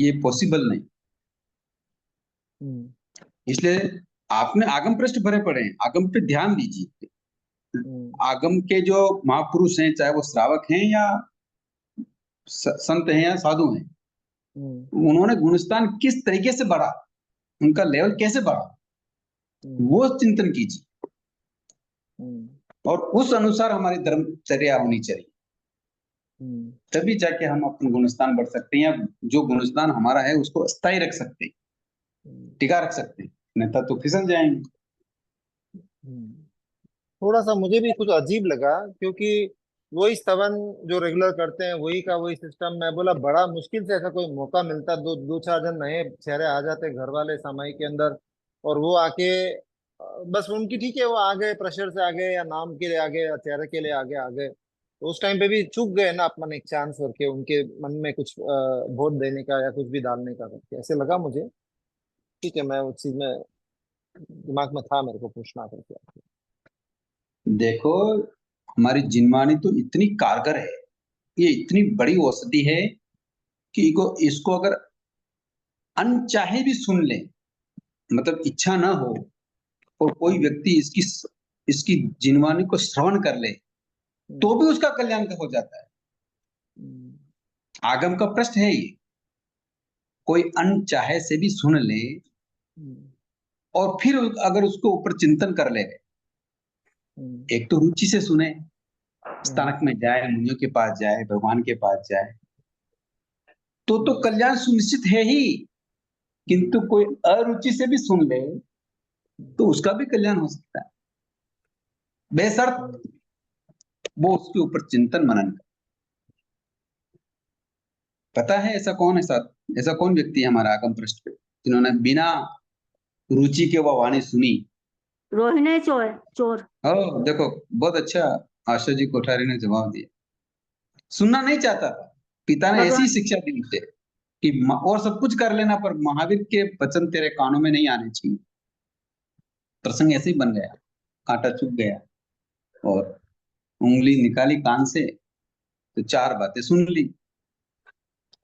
ये पॉसिबल नहीं। हम्म। इसलिए आपने आगम पृष्ठ भरे पड़े हैं, आगम पे ध्यान दीजिए। हम्म। आगम के जो महापुरुष हैं, चाहे वो श्रावक हैं या संत हैं या साधु हैं, हम्म। उन्होंने गुणस्थान किस तरीके से बढ़ा, उनका लेवल कैसे बढ़ा, हम्म। वो चिंतन कीजिए। हम्म। और उस अनुसार हमारी धर्मचर्या होनी चाहिए। हम्म। तभी जाके हम अपना गुणस्थान बढ़ सकते हैं, या जो गुणस्थान हमारा है उसको स्थायी रख सकते हैं, हम्म। टिका रख सकते हैं, नहीं तो फिसल जाएंगे। हम्म। थोड़ा सा मुझे भी कुछ अजीब लगा, क्योंकि वही स्तवन जो रेगुलर करते हैं वही का वही सिस्टम। मैं बोला बड़ा मुश्किल से ऐसा कोई मौका मिलता, दो दो चार जन नए चेहरे आ जाते घर वाले सामाई के अंदर, और वो आके बस उनकी ठीक है, वो आ गए प्रेशर से आ गए या नाम के लिए आ गए या चेहरे के लिए आगे आ गए, तो उस टाइम पे भी चूक गए ना अपन एक चांस करके उनके मन में कुछ वोट देने का या कुछ भी डालने का करके, ऐसे लगा मुझे। ठीक है, मैं उस चीज में दिमाग में था मेरे को पूछना करके। देखो, हमारी जिनवानी तो इतनी कारगर है, ये इतनी बड़ी औषधि है कि इसको अगर अनचाहे भी सुन ले, मतलब इच्छा ना हो, और कोई हम्म। व्यक्ति इसकी इसकी जिनवानी को श्रवण कर ले, तो हम्म। भी उसका कल्याण हो जाता है। हम्म। आगम का प्रश्न है ये, कोई अनचाहे से भी सुन ले हम्म। और फिर अगर उसको ऊपर चिंतन कर ले, हम्म। एक तो रुचि से सुने, हम्म। स्थानक में जाए, मुनियों के पास जाए, भगवान के पास जाए, तो हम्म। कल्याण सुनिश्चित है ही। किंतु कोई अरुचि से भी सुन ले तो उसका भी कल्याण हो सकता है, बेशर्त हम्म। वो उसके ऊपर चिंतन मनन करे। पता है ऐसा कौन है साथ, ऐसा कौन व्यक्ति है हमारा आगम पृष्ठ पे, जिन्होंने बिना रुचि के वो वाणी सुनी? रोहिणी चोर चोर। देखो, बहुत अच्छा आशा जी कोठारी ने जवाब दिया। सुनना नहीं चाहता था, पिता ने ऐसी भगवान। शिक्षा दी उसे कि और सब कुछ कर लेना, पर महावीर के वचन तेरे कानों में नहीं आने चाहिए। प्रसंग ऐसे ही बन गया, कांटा चुभ गया और उंगली निकाली कान से, तो चार बातें सुन ली।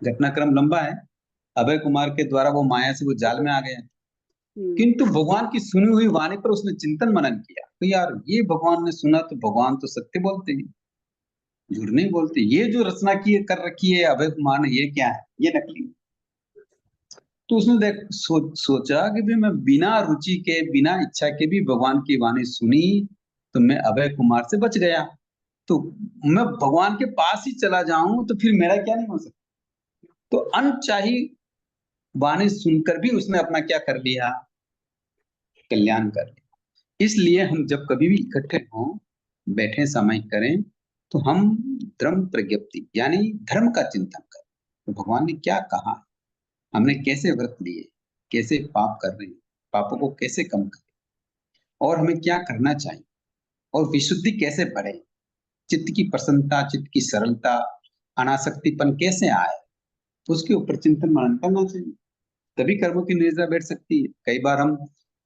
घटनाक्रम लंबा है। अभय कुमार के द्वारा वो माया से वो जाल में आ गया, हम्म। किंतु भगवान की सुनी हुई वाणी पर उसने चिंतन मनन किया, तो यार ये भगवान ने सुना, तो भगवान तो सत्य बोलते हैं, झूठ नहीं बोलते। ये जो रचना की कर रखी है अभय कुमार ने, ये क्या है, ये नकली है। तो उसने सोचा कि भाई मैं बिना रुचि के, बिना इच्छा के भी भगवान की वाणी सुनी, तो मैं अभय कुमार से बच गया। तो मैं भगवान के पास ही चला जाऊं तो फिर मेरा क्या नहीं हो सकता। तो अनचाही वाणी सुनकर भी उसने अपना क्या कर लिया, कल्याण कर लिया। इसलिए हम जब कभी भी इकट्ठे हों, बैठे सामायिक करें, तो हम धर्म प्रज्ञप्ति यानी धर्म का चिंतन करें, तो भगवान ने क्या कहा, हमने कैसे व्रत लिए, कैसे पाप कर रहे हैं, पापों को कैसे कम करें, और हमें क्या करना चाहिए, और विशुद्धि कैसे बढ़े, चित्त की प्रसन्नता, चित्त की सरलता, अनासक्तिपन कैसे आए, उसके ऊपर चिंतन मनन करना चाहिए। तभी कर्मों की निर्जरा बैठ सकती है। कई बार हम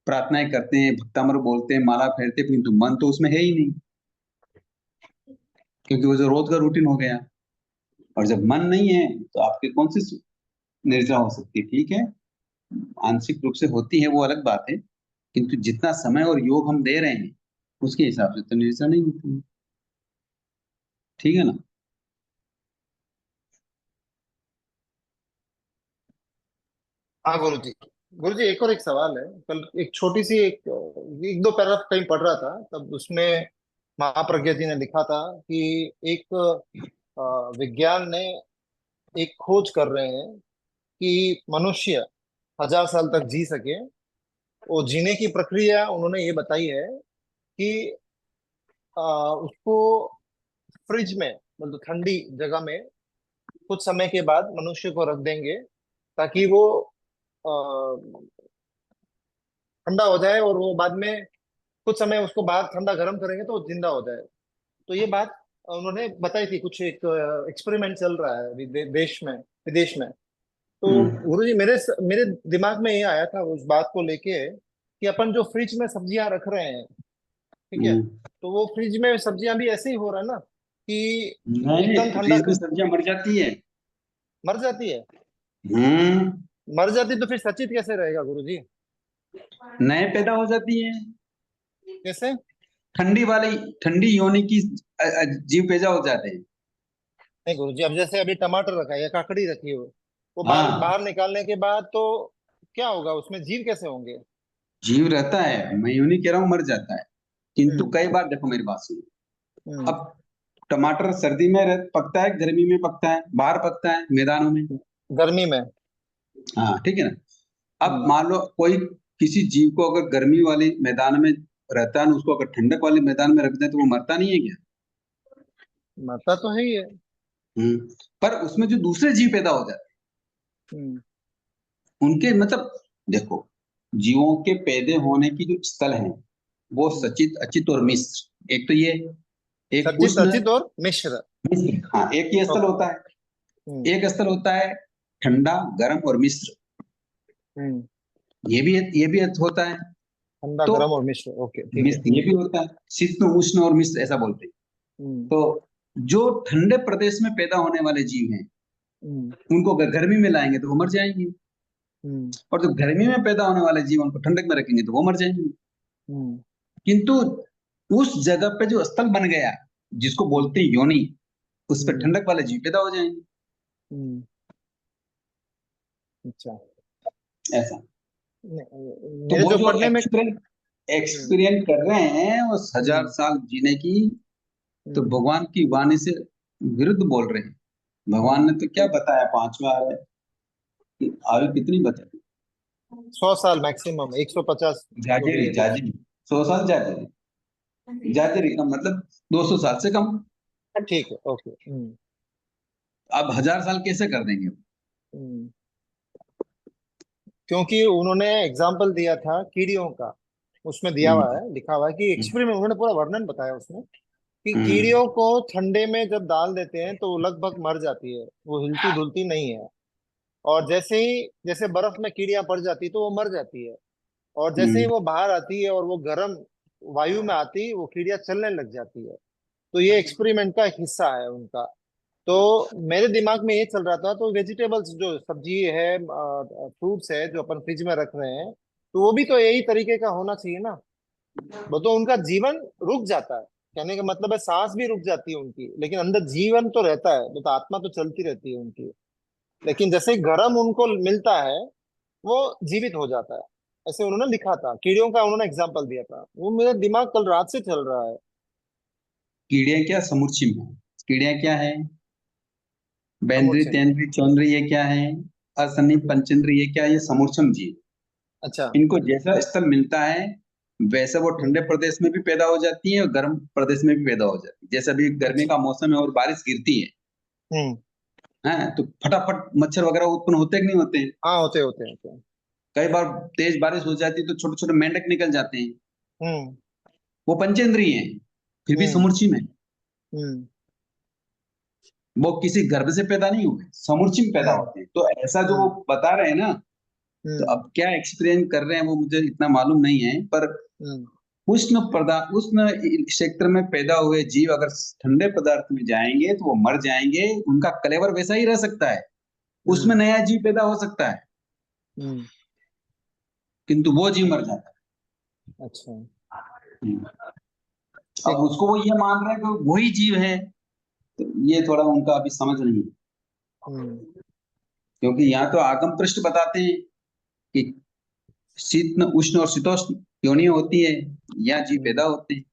प्रार्थनाएं करते हैं, भक्तामर बोलते हैं, माला फेरते हैं, किंतु मन तो उसमें है ही नहीं, क्योंकि वो जो रोज का रूटीन हो गया। और जब मन नहीं है तो आपके कौन सी निर्जरा हो सकती है? ठीक है, आंशिक रूप से होती है, वो अलग बात है, किंतु जितना समय और योग हम दे रहे हैं उसके हिसाब से तो निर्जरा नहीं होती है। ठीक है ना? हाँ गुरु जी। गुरु जी, एक और एक सवाल है। कल एक छोटी सी एक एक दो पैराग्राफ कहीं पढ़ रहा था, तब उसमें महाप्रज्ञा जी ने लिखा था कि एक विज्ञान ने एक खोज कर रहे हैं कि मनुष्य 1000 साल तक जी सके। वो जीने की प्रक्रिया उन्होंने ये बताई है कि उसको फ्रिज में, मतलब ठंडी जगह में कुछ समय के बाद मनुष्य को रख देंगे, ताकि वो ठंडा हो जाए, और वो बाद में कुछ समय उसको बाहर ठंडा गर्म करेंगे तो वो जिंदा हो जाए। तो ये बात उन्होंने बताई थी। कुछ एक एक्सपेरिमेंट चल रहा है देश में, विदेश में। तो हम्म। गुरु जी, मेरे दिमाग में ये आया था उस बात को लेके कि अपन जो फ्रिज में सब्जियां रख रहे हैं, ठीक है, हम्म। तो वो फ्रिज में सब्जियां भी ऐसे ही हो रहा है ना कि नहीं, एकदम ठंडा फ्रीज में सब्जियां मर जाती है। मर जाती है। मर जाती तो फिर सचित कैसे रहेगा गुरुजी? नए पैदा हो जाती है। कैसे? ठंडी योनि की जीव पैदा हो जाते हैं। नहीं गुरुजी, अब जैसे अभी टमाटर रखा है या काकड़ी रखी हो, वो बाहर हाँ, बाहर निकालने के बाद तो क्या होगा, उसमें जीव कैसे होंगे? जीव रहता है, मैं यूं नहीं कह रहा हूँ मर जाता है, किंतु हम्म। कई बार देखो मेरी बात सुनो। हम्म। अब टमाटर सर्दी में पकता है, गर्मी में पकता है, बाहर पकता है मैदानों में। गर्मी में। हाँ ठीक है ना। अब हम्म। मान लो कोई किसी जीव को अगर गर्मी वाले मैदान में रहता है ना, उसको अगर ठंडक वाले मैदान में रख दें तो वो मरता नहीं है क्या? मरता तो है ही है। हम्म। पर उसमें जो दूसरे जीव पैदा हो जाते हम्म। हैं उनके मतलब, देखो, जीवों के पैदा होने की जो स्थल है वो हम्म। सचित, अचित और मिश्र। एक तो ये, एक सचित, उष्ण, अचित और मिश्र। मिश्र, हाँ एक ये स्थल ओके। होता है। हम्म। एक स्थल होता है ठंडा, गर्म और मिश्र। हम्म। ये भी होता है। ठंडा, तो गर्म और मिश्र, ओके ठीक है। मिश्र ये भी होता है, शीतल, उष्ण और मिश्र ऐसा बोलते हैं। हम्म। तो जो ठंडे प्रदेश में पैदा होने वाले जीव हैं हम्म। उनको अगर गर्मी में लाएंगे तो वो मर जाएंगे, हम्म। और जो गर्मी में पैदा होने वाले जीव उनको ठंडक में रखेंगे तो वो मर जाएंगे। हम्म। किंतु उस जगह पे जो स्थल बन गया जिसको हम्म। बोलते हैं योनि, उस पर हम्म। ठंडक वाले जीव पैदा हो जाएंगे। हम्म। अच्छा। ऐसा। तो मेरे वो जो जो पढ़ने में। हम्म। एक्सपीरियंस कर रहे हैं वो हजार हम्म। साल जीने की, तो हम्म। भगवान की वाणी से विरुद्ध बोल रहे हैं। भगवान हम्म। ने तो क्या बताया, पांचवा है कि आयु कितनी बताई? 100 साल मैक्सिमम, 150 जो भी जाजिरी है कुछ। जाजिरी, 100 साल जाजिरी। जाजिरी का मतलब 200 साल से कम। ठीक है, ओके। हम्म। अब 1000 साल कैसे कर देंगे? हम्म। क्योंकि उन्होंने एग्जाम्पल दिया था कीड़ियों का, उसमें दिया हुआ हम्म, है, लिखा हुआ है कि हम्म, एक्सपेरिमेंट, उन्होंने पूरा वर्णन बताया उसमें कि हम्म, कीड़ियों को ठंडे में जब डाल देते हैं तो वो लगभग मर जाती है, वो हिलती डुलती नहीं है। और जैसे ही, जैसे बर्फ में कीड़ियां पड़ जाती तो वो मर जाती है, और जैसे ही हम्म, वो बाहर आती है और वो गर्म वायु में आती, वो कीड़ियां चलने लग जाती है। तो ये एक्सपेरिमेंट का एक हिस्सा है उनका। तो मेरे दिमाग में ये चल रहा था, तो वेजिटेबल्स जो सब्जी है, फ्रूट्स है जो अपन फ्रिज में रख रहे हैं, तो वो भी तो यही तरीके का होना चाहिए ना। वो तो उनका जीवन रुक जाता है, कहने का मतलब है सांस भी रुक जाती है उनकी, लेकिन अंदर जीवन तो रहता है, वो तो आत्मा तो चलती रहती है उनकी। लेकिन जैसे ही गर्म उनको मिलता है, वो जीवित हो जाता है। ऐसे उन्होंने लिखा था, कीड़ियों का उन्होंने एग्जाम्पल दिया था, वो मेरा दिमाग कल रात से चल रहा है। कीड़ियां क्या समुच्चय है? कीड़ियां क्या है? बेंद्री, समुच्चय। तेंद्री, चौंद्री ये क्या है? असनी, पंचेंद्री ये क्या है? ये समुच्चम जीव। अच्छा। इनको जैसा स्थल मिलता है वैसे वो ठंडे हम्म। प्रदेश में भी पैदा हो जाती है और गर्म प्रदेश में भी पैदा हो जाती है। जैसे अभी गर्मी अच्छा। का मौसम है और बारिश गिरती हम्म। है तो फटाफट मच्छर वगैरह उत्पन्न होते कि नहीं होते हैं? हाँ, होते होते होते। कई बार तेज बारिश हो जाती है तो छोटे छोटे मेंढक निकल जाते हैं। हम्म। वो पंचेंद्रिय हैं, फिर भी हम्म। समुच्चय में। हम्म। वो किसी गर्भ से पैदा नहीं हुए, समुच्चय में पैदा हम्म। होते हैं। तो ऐसा जो वो हम्म। बता रहे हैं ना, तो हम्म। अब क्या एक्सपीरियंस कर रहे हैं वो मुझे इतना मालूम नहीं है, पर हम्म। उष्ण क्षेत्र में पैदा हुए जीव अगर ठंडे पदार्थ में जाएंगे तो वो मर जाएंगे। उनका कलेवर वैसा ही रह सकता है, उसमें हम्म। नया जीव पैदा हो सकता है, हम्म। किंतु वो जीव मर जाता अच्छा। है। अब ठीक। उसको वो ये मान रहे हैं कि वही जीव है, तो ये थोड़ा उनका अभी समझ नहीं है। हम्म। क्योंकि यहाँ तो आगम पृष्ठ बताते हैं कि शीत, उष्ण और शीतोष्ण योनियां होती है, या जीव हम्म। पैदा होते हैं।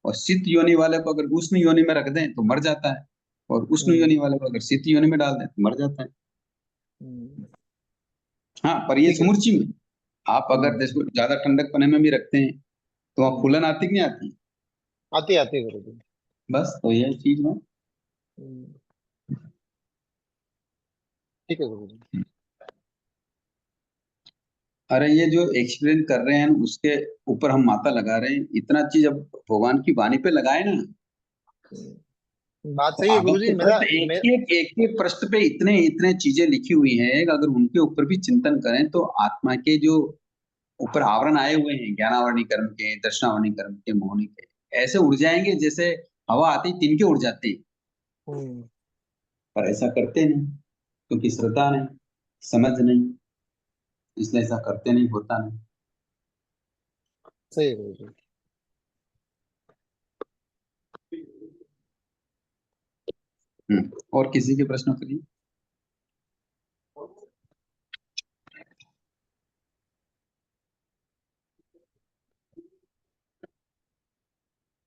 और शीत योनि वाले को अगर उष्ण योनि में रख दें तो मर जाता है, और उष्ण हम्म। योनि वाले को अगर शीत योनि में डाल दें तो मर जाता है। हम्म। हाँ, पर ये ठीक है। समूची में आप अगर हम्म। देखो ज्यादा ठंडक पने में भी रखते हैं तो वहाँ हम्म। फूलन आती कि नहीं आती? आती आती गुरु जी। बस तो यही चीज है। हम्म। ठीक है गुरु जी। अरे ये जो एक्सप्लेन कर रहे हैं उसके ऊपर हम माता लगा रहे हैं, इतना चीज अब भगवान की वाणी पे लगाए ना, बात तो सही है गुरु आगम जी, के मेरा प्रश्न मेरा एक एक प्रश्न पे इतने इतने चीजें लिखी हुई हैं कि अगर उनके ऊपर भी चिंतन करें तो आत्मा के जो ऊपर आवरण आए हुए हैं, ज्ञानावरणी कर्म के, दर्शनावरणी कर्म के, मोहनी के, ऐसे उड़ जाएंगे जैसे हवा आती तिनके उड़ जाते हैं। हम्म। पर ऐसा करते नहीं क्योंकि श्रद्धा नहीं। समझ नहीं, इसलिए ऐसा करते नहीं, होता नहीं। सही बोल रहे हो। और किसी के प्रश्न करिए।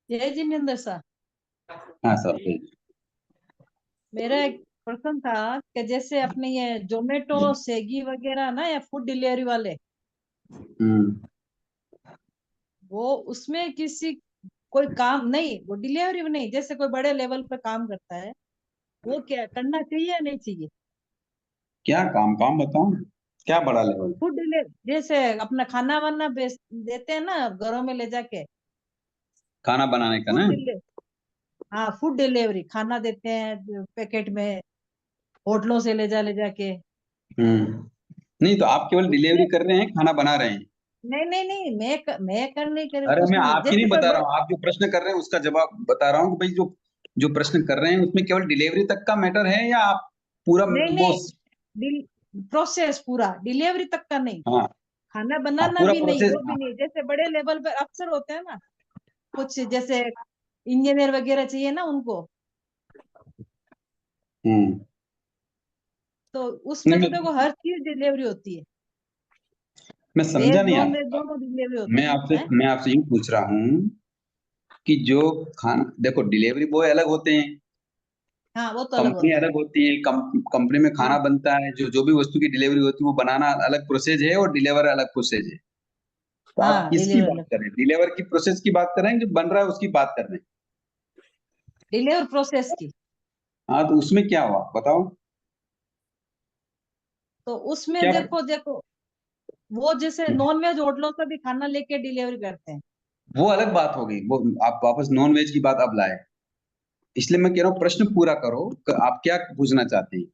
जय जिनेन्द्र सर, हाँ सर, प्लीज। मेरा एक प्रश्न था कि जैसे अपने ये जोमेटो स्विगी वगैरह ना, या फूड डिलीवरी वाले, हम्म वो उसमें किसी कोई काम नहीं, वो डिलीवरी भी नहीं, जैसे कोई बड़े लेवल पर काम करता है, वो क्या करना चाहिए या नहीं चाहिए? क्या काम, काम बताओ ना, क्या बड़ा लेवल? फूड डिलीवरी, जैसे अपना खाना वाना बेच देते हैं ना घरों में ले जाके, खाना बनाने का फूड ना? डिलीवरी। हाँ, फूड डिलीवरी, खाना देते हैं पैकेट में, होटलों से ले जाके। नहीं तो आप केवल डिलीवरी उसमें कर रहे हैं, खाना बना रहे हैं? नहीं नहीं नहीं, मैं कर नहीं कर अरे कुछ मैं नहीं, आपकी जैसे नहीं कोई बता रहा हूँ, आप जो प्रश्न कर रहे हैं उसका जवाब बता रहा हूँ कि भाई जो जो प्रश्न कर रहे हैं उसमें केवल डिलीवरी तक का मैटर है, या आप पूरा नहीं वो? नहीं, प्रोसेस पूरा डिलीवरी तक का नहीं, हाँ खाना हाँ, बनाना पूरा भी नहीं, प्रोसेस। वो भी नहीं, जैसे बड़े लेवल पर अफसर होते हैं ना, कुछ जैसे इंजीनियर वगैरह चाहिए ना उनको, हम्म तो नहीं उसमें तो देखो हर चीज डिलीवरी होती है, मैं समझा वेज नहीं नॉन वेज आप। दोनों डिलीवरी मैं होती आपसे है। मैं आपसे यूं पूछ रहा हूँ कि जो खाना, देखो डिलीवरी बॉय अलग होते हैं, हाँ, वो तो अलग कंपनी होता है। अलग होती है, कंपनी में खाना हाँ बनता है, जो जो भी वस्तु की डिलीवरी होती है वो बनाना अलग प्रोसेस है और डिलीवर अलग प्रोसेस है। तो आप हाँ, किसकी डिलीवर बात अलग, कर रहे हैं? डिलीवर की प्रोसेस की बात कर रहे हैं, जो बन रहा है उसकी बात कर रहे हैं? डिलीवर प्रोसेस की। हाँ तो उसमें क्या हुआ बताओ? तो उसमें क्या? देखो देखो, वो जैसे नॉन वेज होटलों से भी खाना लेके डिलीवरी करते हैं। वो अलग बात हो गई, वो आप वापस नॉन वेज की बात अब लाए। इसलिए मैं कह रहा हूँ प्रश्न पूरा करो कि आप क्या पूछना चाहते हैं, एक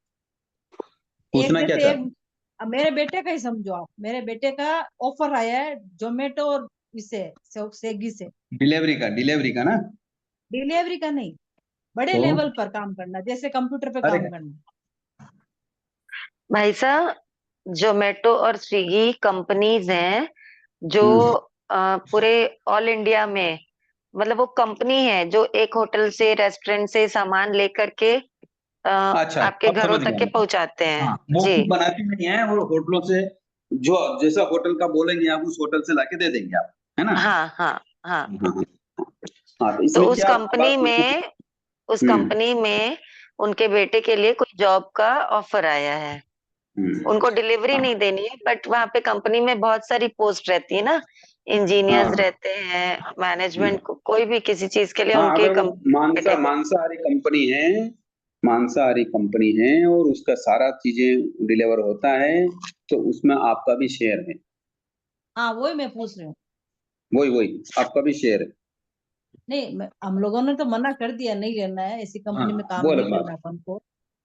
पूछना क्या जैसे चाहते एक, अब मेरे बेटे का ही समझो आप, मेरे बेटे का ऑफर आया है जोमेटो और इससे स्विगी से, हैं? डिलीवरी का ना? डिलीवरी का नहीं, बड़े तो लेवल पर काम करना, जैसे कंप्यूटर पे अरे काम करना। भाई साहब, जोमेटो और स्विगी कंपनीज हैं जो हम्म, पूरे ऑल इंडिया में, मतलब वो कंपनी है जो एक होटल से रेस्टोरेंट से सामान लेकर के अच्छा आपके अब घरों समझ तक गया के मैं। पहुंचाते हैं हाँ, वो जी। खुद बनाती नहीं है, वो होटलों से जो जैसा होटल का बोलेंगे आप उस होटल से लाके दे देंगे आप, है ना? हाँ हाँ हाँ। हाँ हाँ। हाँ तो तो इसमें क्या बात हुई? उस हम्म कंपनी में उनके बेटे के लिए कोई जॉब का ऑफर आया है। उनको डिलीवरी हाँ नहीं देनी है, बट वहां पे कंपनी में बहुत सारी पोस्ट रहती है ना, इंजीनियर्स हाँ रहते हैं, मैनेजमेंट हम्म। को कोई भी किसी चीज के लिए हाँ उनके अगर वो बेटे को। मांसाहारी कंपनी है और उसका सारा चीजें डिलीवर होता है, तो उसमें आपका भी शेयर है। हाँ, वही मैं पूछ रही हूँ। वही वही आपका भी शेयर है। नहीं, हम लोगों ने तो मना कर दिया, नहीं लेना है ऐसी हाँ कंपनी में काम, वो नहीं अलग बात करना अपन को।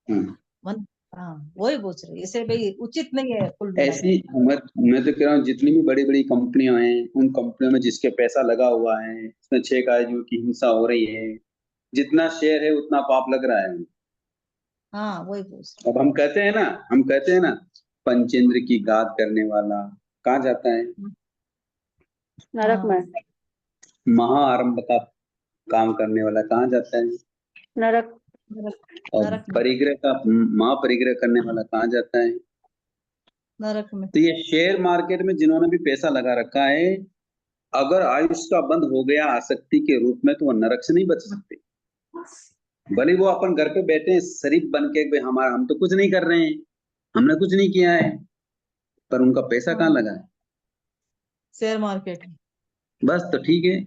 है। मन, हाँ, वही पूछ रही, इसे भाई उचित नहीं है कुल मिला के। ऐसी मैं तो कह रहा हूँ जितनी भी बड़ी बड़ी कंपनियां हैं, उन कंपनियों में जिसके पैसा लगा हुआ है, इसमें 6 कायजियों की हिंसा हो रही है, जितना शेयर है उतना पाप लग रहा है। हाँ, वही पूछ अब हम कहते हैं ना, पंचेंद्र की गाद करने वाला कहाँ जाता है? रही। नरक हाँ, में। महाआरंभ का काम करने वाला कहाँ जाता है? नरक। नरक, और नरक में, परिग्रह का महापरिग्रह करने वाला कहाँ जाता है? नरक में। तो ये शेयर मार्केट में जिन्होंने भी पैसा लगा रखा है, अगर आयुष का बंद हो गया आसक्ति के रूप में, तो वो नरक से नहीं बच सकते। भले वो अपन घर पे बैठे हैं शरीफ बन के, भाई हमारा हम तो कुछ नहीं कर रहे हैं, हमने कुछ नहीं किया है, पर उनका पैसा कहाँ हाँ, लगा है? शेयर मार्केट में। बस तो ठीक है,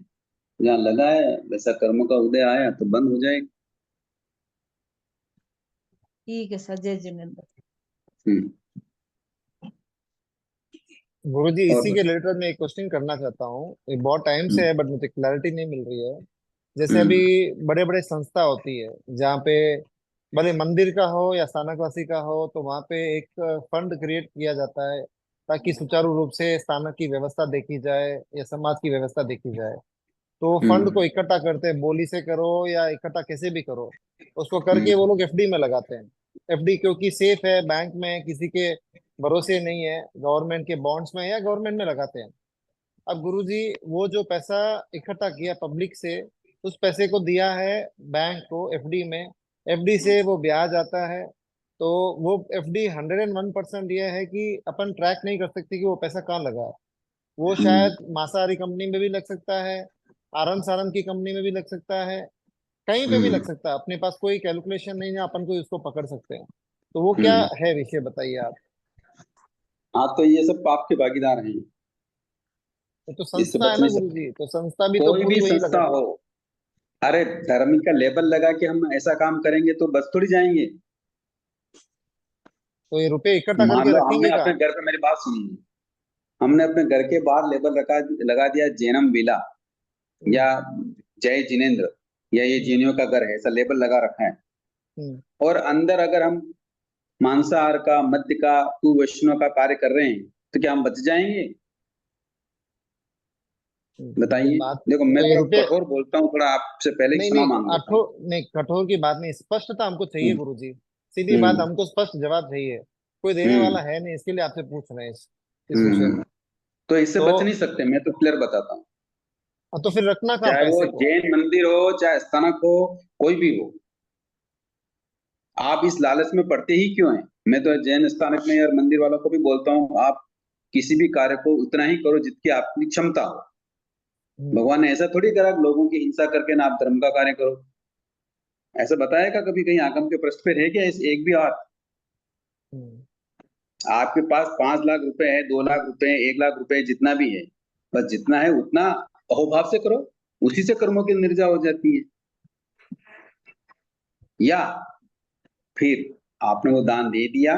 जहाँ लगा है वैसा कर्म का उदय आया तो बंद हो जाएगा। ठीक है सर, जय जिनेन्द्र। हम्म गुरुजी, और इसी के रिलेटेड मैं एक क्वेश्चन करना चाहता हूँ। ये बहुत टाइम से हम्म है बट मुझे क्लैरिटी नहीं मिल रही है। जैसे अभी हम्म बड़े बड़े संस्था होती है जहाँ पे भले मंदिर का हो या स्थानकवासी का हो, तो वहाँ पे एक फंड क्रिएट किया जाता है ताकि सुचारू रूप से स्थानक की व्यवस्था देखी जाए या समाज की व्यवस्था देखी जाए। तो फंड को हम्म इकट्ठा करते हैं, बोली से करो या इकट्ठा कैसे भी करो, उसको करके हम्म वो लोग एफडी में लगाते हैं। एफडी क्योंकि सेफ है, बैंक में किसी के भरोसे नहीं है, गवर्नमेंट के बॉन्ड्स में या गवर्नमेंट में लगाते हैं। अब गुरुजी वो जो पैसा इकट्ठा किया पब्लिक से, उस पैसे को दिया है बैंक को एफडी में, एफडी से वो ब्याज आता है। तो वो एफडी 101% ये है कि अपन ट्रैक नहीं कर सकते कि वो पैसा कहाँ लगा है। वो शायद मांसाहारी कंपनी में भी लग सकता है, आरन सारन की कंपनी में भी लग सकता है, कहीं पे भी लग सकता है। अपने पास कोई कैलकुलेशन नहीं है, अपन कोई उसको पकड़ सकते हैं। तो वो क्या है विषय, बताइए आप। हाँ, तो ये सब पाप के भागीदार हैं, ये तो इससे संस्था है बच ना नहीं सकते। गुरुजी, तो संस्था भी तो कोई पूरी भी वही संस्था लगाती हो, अरे धर्म का लेबल लगा के हम ऐसा काम करेंगे तो बस थोड़ी जाएंगे। तो ये रुपए इकट्ठा मान करके लो हमने रखेंगे अपने कहाँ। घर पे, मेरी बात सुनिए, हमने अपने घर के बाहर लेबल रखा, लगा दिया जैनम विला हम्म, या जय जिनेन्द्र या ये हम्म, जैनियों का घर है, ऐसा लेबल लगा रखा है। हम्म, और अंदर अगर हम मांसाहार का, मद्य का, कुवैष्णव का कार्य कर रहे हैं तो क्या हम बच जाएंगे? ये बताइए। बात, देखो, मैं तो ये थोड़ा रुपए, कठोर बोलता हूँ, थोड़ा आपसे पहले ही नहीं क्षमा नहीं मांग लेता हूँ। कठोर नहीं, कठोर की बात नहीं, स्पष्टता हमको चाहिए हम्म, गुरुजी। सीधी बात, हम्म, हमको स्पष्ट जवाब चाहिए। कोई देने हम्म, वाला है नहीं, इसके लिए आपसे पूछ रहे हैं इस विषय हम्म। में। तो इससे तो बच नहीं सकते, मैं तो क्लियर बताता हूँ। तो फिर रखना कहाँ चाहे वो पैसे को। जैन मंदिर हो, चाहे स्थानक हो, कोई भी हो, आप इस लालच में पड़ते ही क्यों हैं? मैं तो जैन स्थानक में और मंदिर वालों को भी बोलता हूँ, आप किसी भी कार्य को उतना ही करो जितनी आपकी क्षमता हो। हम्म, भगवान ने ऐसा थोड़ी करा कि लोगों की हिंसा करके ना आप धर्म का कार्य करो। ऐसा बताएगा कभी कहीं आगम के पृष्ठ पे है क्या इस एक भी बात? हम्म, आपके पास 5 लाख रुपए है, 2 लाख रुपए है, 1 लाख रुपए, जितना भी है, बस जितना है उतना अहोभाव से करो, उसी से कर्मों की निर्जा हो जाती है। या फिर आपने वो दान दे दिया,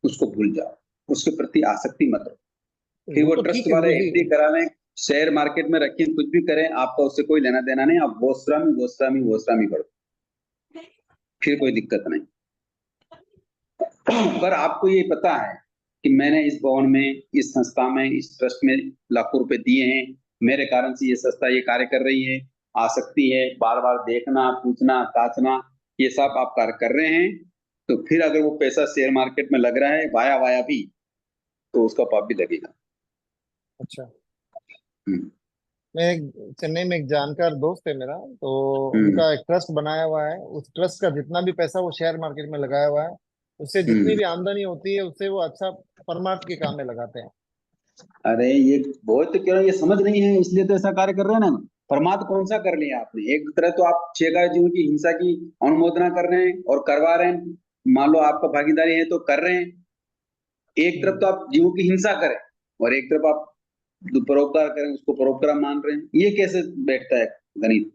उसको भूल जाओ, उसके प्रति आसक्ति मत रखो। फिर वो वो तो ट्रस्ट ठीक है वाले गुरुजी। एफडी करा लें, शेयर मार्केट में रखें, कुछ भी करें, आपका उससे कोई लेना देना नहीं। आप गोस्वामी गोस्वामी गोस्वामी करो, फिर कोई दिक्कत नहीं। पर आपको ये पता है कि मैंने इस भवन में, इस संस्था में, इस ट्रस्ट में लाखों रुपए दिए हैं, मेरे कारण से ये संस्था ये कार्य कर रही है, आसक्ति है, बार बार देखना, पूछना, ताछना, ये सब आप कार्य कर रहे हैं, तो फिर अगर वो पैसा शेयर मार्केट में लग रहा है वाया वाया भी, तो उसका पाप भी लगेगा। अच्छा, हम्म, मैं चेन्नई में एक जानकार दोस्त है मेरा, तो हम्म, उनका एक ट्रस्ट बनाया हुआ है। उस ट्रस्ट का जितना भी पैसा वो शेयर मार्केट में लगाया हुआ है, उससे जितनी हम्म। भी आमदनी होती है उससे वो अच्छा परमार्थ के काम में लगाते हैं। अरे ये बहुत, तो कह रहा हूं, ये समझ नहीं है, इसलिए तो ऐसा कार्य कर रहे हैं ना। प्रमाद कौन सा कर लिया आपने? एक तरह तो आप 6 गाय जीवों की हिंसा की अनुमोदना कर रहे हैं और करवा रहे हैं, मान लो आपका भागीदारी है तो कर रहे हैं। एक तरफ हम्म, तो आप जीवों की हिंसा करें और एक तरफ आप परोपकार करें, उसको परोपकार मान रहे हैं, ये कैसे बैठता है गणित?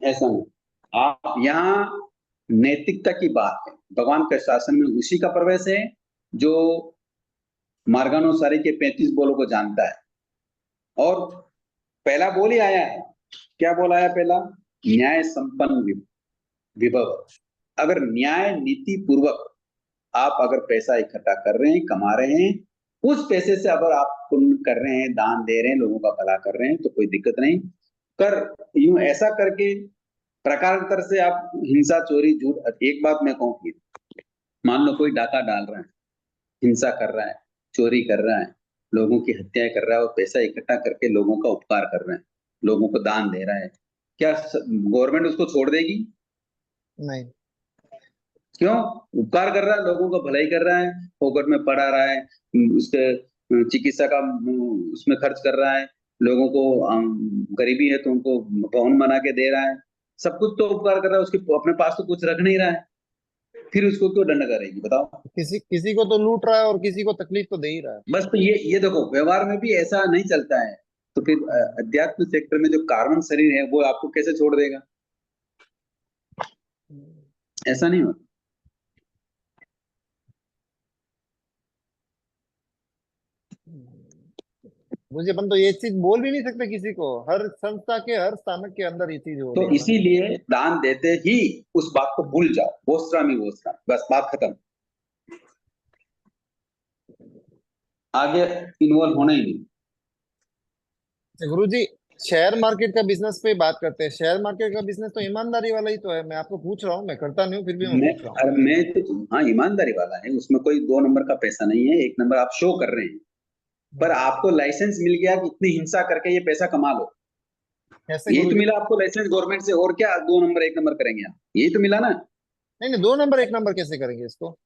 ऐसा नहीं। आप यहाँ नैतिकता की बात है, भगवान के शासन में उसी का प्रवेश है जो मार्गानुसारी के 35 बोलों को जानता है। और पहला बोल ही आया है, क्या बोल आया पहला? न्याय संपन्न विभव। अगर न्याय नीति पूर्वक आप अगर पैसा इकट्ठा कर रहे हैं, कमा रहे हैं, उस पैसे से अगर आप पुण्य कर रहे हैं, दान दे रहे हैं, लोगों का भला कर रहे हैं, तो कोई दिक्कत नहीं। कर यूं ऐसा करके प्रकारांतर से आप हिंसा, चोरी, झूठ, एक बात मैं कहूँ कि मान लो कोई डाका डाल रहा है, हिंसा कर रहा है, चोरी कर रहा है, लोगों की हत्याएं कर रहा है और पैसा इकट्ठा करके लोगों का उपकार कर रहा है, लोगों को दान दे रहा है, क्या गवर्नमेंट उसको छोड़ देगी? नहीं। क्यों? उपकार कर रहा है, लोगों का भलाई कर रहा है, फोकट में पढ़ा रहा है, उसके चिकित्सा का उसमें खर्च कर रहा है, लोगों को गरीबी है तो उनको भवन बना के दे रहा है, सब कुछ तो उपकार कर रहा है, उसके अपने पास तो कुछ रख नहीं रहा है, फिर उसको क्यों दंड करेगी बताओ? किसी किसी को तो लूट रहा है और किसी को तकलीफ तो दे ही रहा है। बस तो ये देखो, व्यवहार में भी ऐसा नहीं चलता है, तो फिर अध्यात्म सेक्टर में जो कार्बन शरीर है वो आपको कैसे छोड़ देगा? ऐसा नहीं होता। मुझे अपन तो ये चीज बोल भी नहीं सकते किसी को, हर संस्था के हर स्थानक के अंदर ये चीज हो तो रही है ना। इसीलिए दान देते ही उस बात को भूल जाओ, गोस्वामी गोस्वामी, बस बात खत्म, आगे इन्वॉल्व होना ही नहीं। गुरु जी, शेयर मार्केट का बिजनेस पे बात करते हैं। शेयर मार्केट का बिजनेस तो ईमानदारी वाला ही तो है। मैं आपको पूछ रहा हूँ, मैं करता नहीं हूँ फिर भी मैं मैं पूछ रहा हूँ। अरे मैं तो हाँ, ईमानदारी वाला है, उसमें कोई दो नंबर का पैसा नहीं है। एक नंबर आप शो कर रहे हैं, पर आपको लाइसेंस मिल गया कि इतनी हिंसा करके ये पैसा कमा लो। कैसे यही तो गुरुजी? मिला आपको लाइसेंस गवर्नमेंट से, और क्या दो नंबर एक नंबर करेंगे आप? यही तो मिला ना। नहीं नहीं, 2 नंबर 1 नंबर कैसे करेंगे इसको?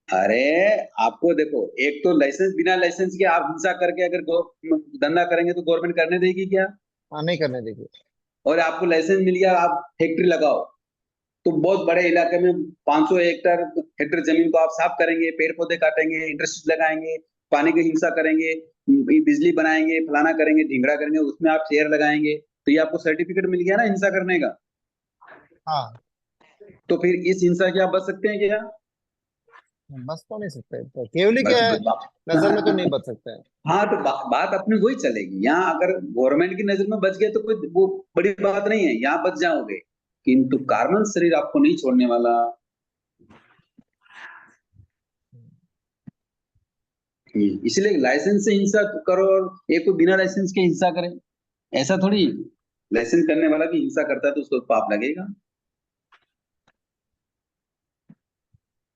अरे आपको देखो, एक तो लाइसेंस, बिना लाइसेंस के आप हिंसा करके अगर धंधा करेंगे तो गवर्नमेंट करने देगी क्या? हाँ, नहीं करने देंगे। और आपको लाइसेंस मिल गया, आप फैक्ट्री लगाओ, तो बहुत बड़े इलाके में 500 हेक्टेयर जमीन को आप साफ करेंगे, पेड़ पौधे काटेंगे, इंडस्ट्री लगाएंगे, पानी की हिंसा करेंगे, बिजली बनाएंगे, फलाना करेंगे, ढिंगड़ा करेंगे, उसमें आप शेयर लगाएंगे, तो ये आपको सर्टिफिकेट मिल गया ना हिंसा करने का। हाँ, तो फिर इस हिंसा से आप बच सकते हैं क्या? बस तो नहीं सकते, तो केवली बस क्या है, नजर में तो नहीं बच सकते हैं। हाँ, तो बात अपनी वही चलेगी। यहाँ अगर गवर्नमेंट की नजर में बच गए तो कोई वो बड़ी बात नहीं है, यहाँ बच जाओगे, किंतु कार्बन शरीर आपको नहीं छोड़ने वाला। इसलिए लाइसेंस से हिंसा करो और एक को बिना लाइसेंस के हिंसा करे, ऐसा थोड़ी। लाइसेंस करने वाला भी हिंसा करता है तो उसको पाप लगेगा।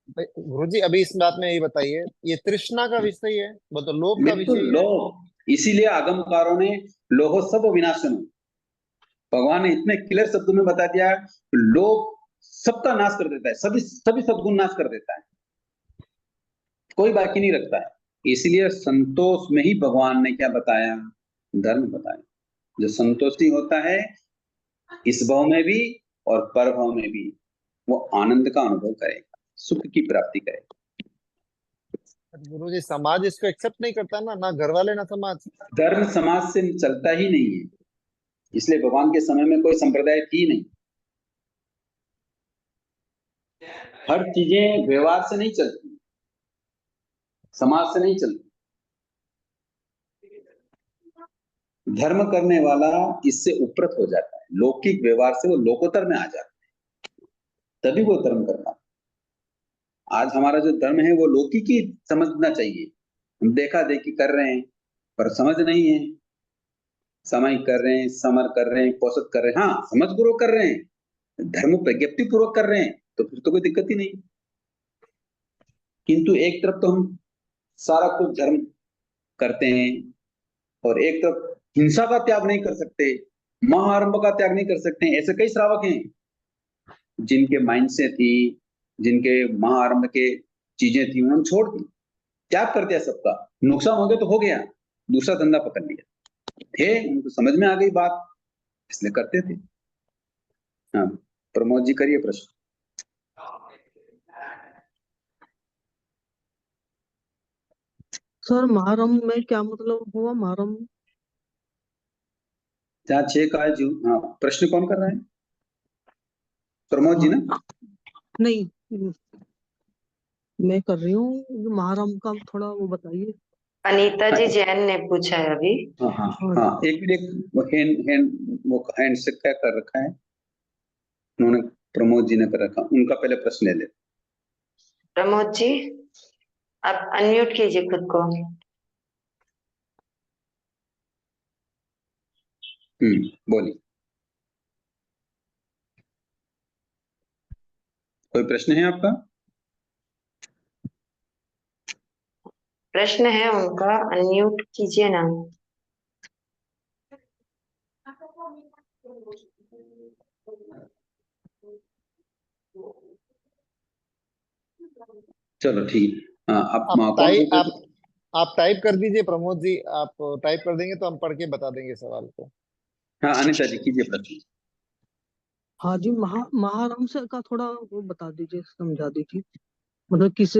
भाई गुरुजी, अभी इस बात में ये बताइए, ये तृष्णा का विषय है, वो तो लोभ का बिल्कुल विषय लो, है। इसीलिए आगमकारों ने लोहो सब विनाशन, भगवान ने इतने क्लियर शब्दों में बता दिया, लोभ सबका नाश कर देता है, सभी सभी सद्गुण नाश कर देता है, कोई बाकी नहीं रखता है। इसलिए संतोष में ही भगवान ने क्या बताया? धर्म बताया। जो संतोषी होता है इस भाव में भी और पर भाव में भी, वो आनंद का अनुभव करेगा, सुख की प्राप्ति करेगा। गुरुजी, समाज इसको एक्सेप्ट नहीं करता ना, ना घर वाले ना समाज। धर्म समाज से चलता ही नहीं है, इसलिए भगवान के समय में कोई संप्रदाय थी नहीं। हर चीजें व्यवहार से नहीं चलती, समाज से नहीं चलती। धर्म करने वाला इससे उपरत हो जाता है, लौकिक व्यवहार से वो लोकोत्तर में आ जाता है, तभी वो धर्म करता है। आज हमारा जो धर्म है वो लौकिक ही समझना चाहिए। हम देखा देखी कर रहे हैं, पर समझ नहीं है। समय कर रहे हैं, समर कर रहे हैं, औसत कर रहे हैं, हाँ समझ पूर्वक कर रहे हैं, धर्म प्रज्ञप्ति पूर्वक कर रहे हैं, तो फिर तो कोई दिक्कत ही नहीं। किंतु एक तरफ तो हम सारा कुछ धर्म करते हैं, और एक तरफ हिंसा का त्याग नहीं कर सकते, महाआरंभ का त्याग नहीं कर सकते। ऐसे कई श्रावक हैं जिनके माइंड से थी, जिनके महाआरंभ के चीजें थी, उन्होंने छोड़ दी, त्याग कर दिया सबका। नुकसान हो गया तो हो गया, दूसरा धंधा पकड़ लिया। थे, उनको समझ में आ गई बात, इसलिए करते थे। हाँ, प्रमोद जी करिए प्रश्न। सर मुहर्रम में क्या मतलब हुआ? मुहर्रम जहाँ 6 का जो, हाँ, प्रश्न कौन कर रहा है? प्रमोद जी ना? नहीं, मैं कर रही हूँ। मुहर्रम का थोड़ा वो बताइए। अनीता जी जैन ने पूछा है अभी। हाँ हाँ हाँ हाँ, एक मिनट, वो हैंड से क्या कर रखा है उन्होंने, प्रमोद जी ने कर रखा, उनका पहले प्रश्न ले ले। प्रमोद जी, आप अनम्यूट कीजिए खुद को। बोलिए, कोई प्रश्न है आपका? प्रश्न है उनका, अनम्यूट कीजिए ना। चलो ठीक है, हाँ, आप आप कौन टाइप पूछ रहे थे? आप टाइप कर दीजिए प्रमोद जी, आप टाइप कर देंगे तो हम पढ़ के बता देंगे सवाल को। हाँ, अनिता जी कीजिए प्रश्न। हाँ जी, मुहर्रम से का थोड़ा वो बता दीजिए, समझा दीजिए। मतलब किस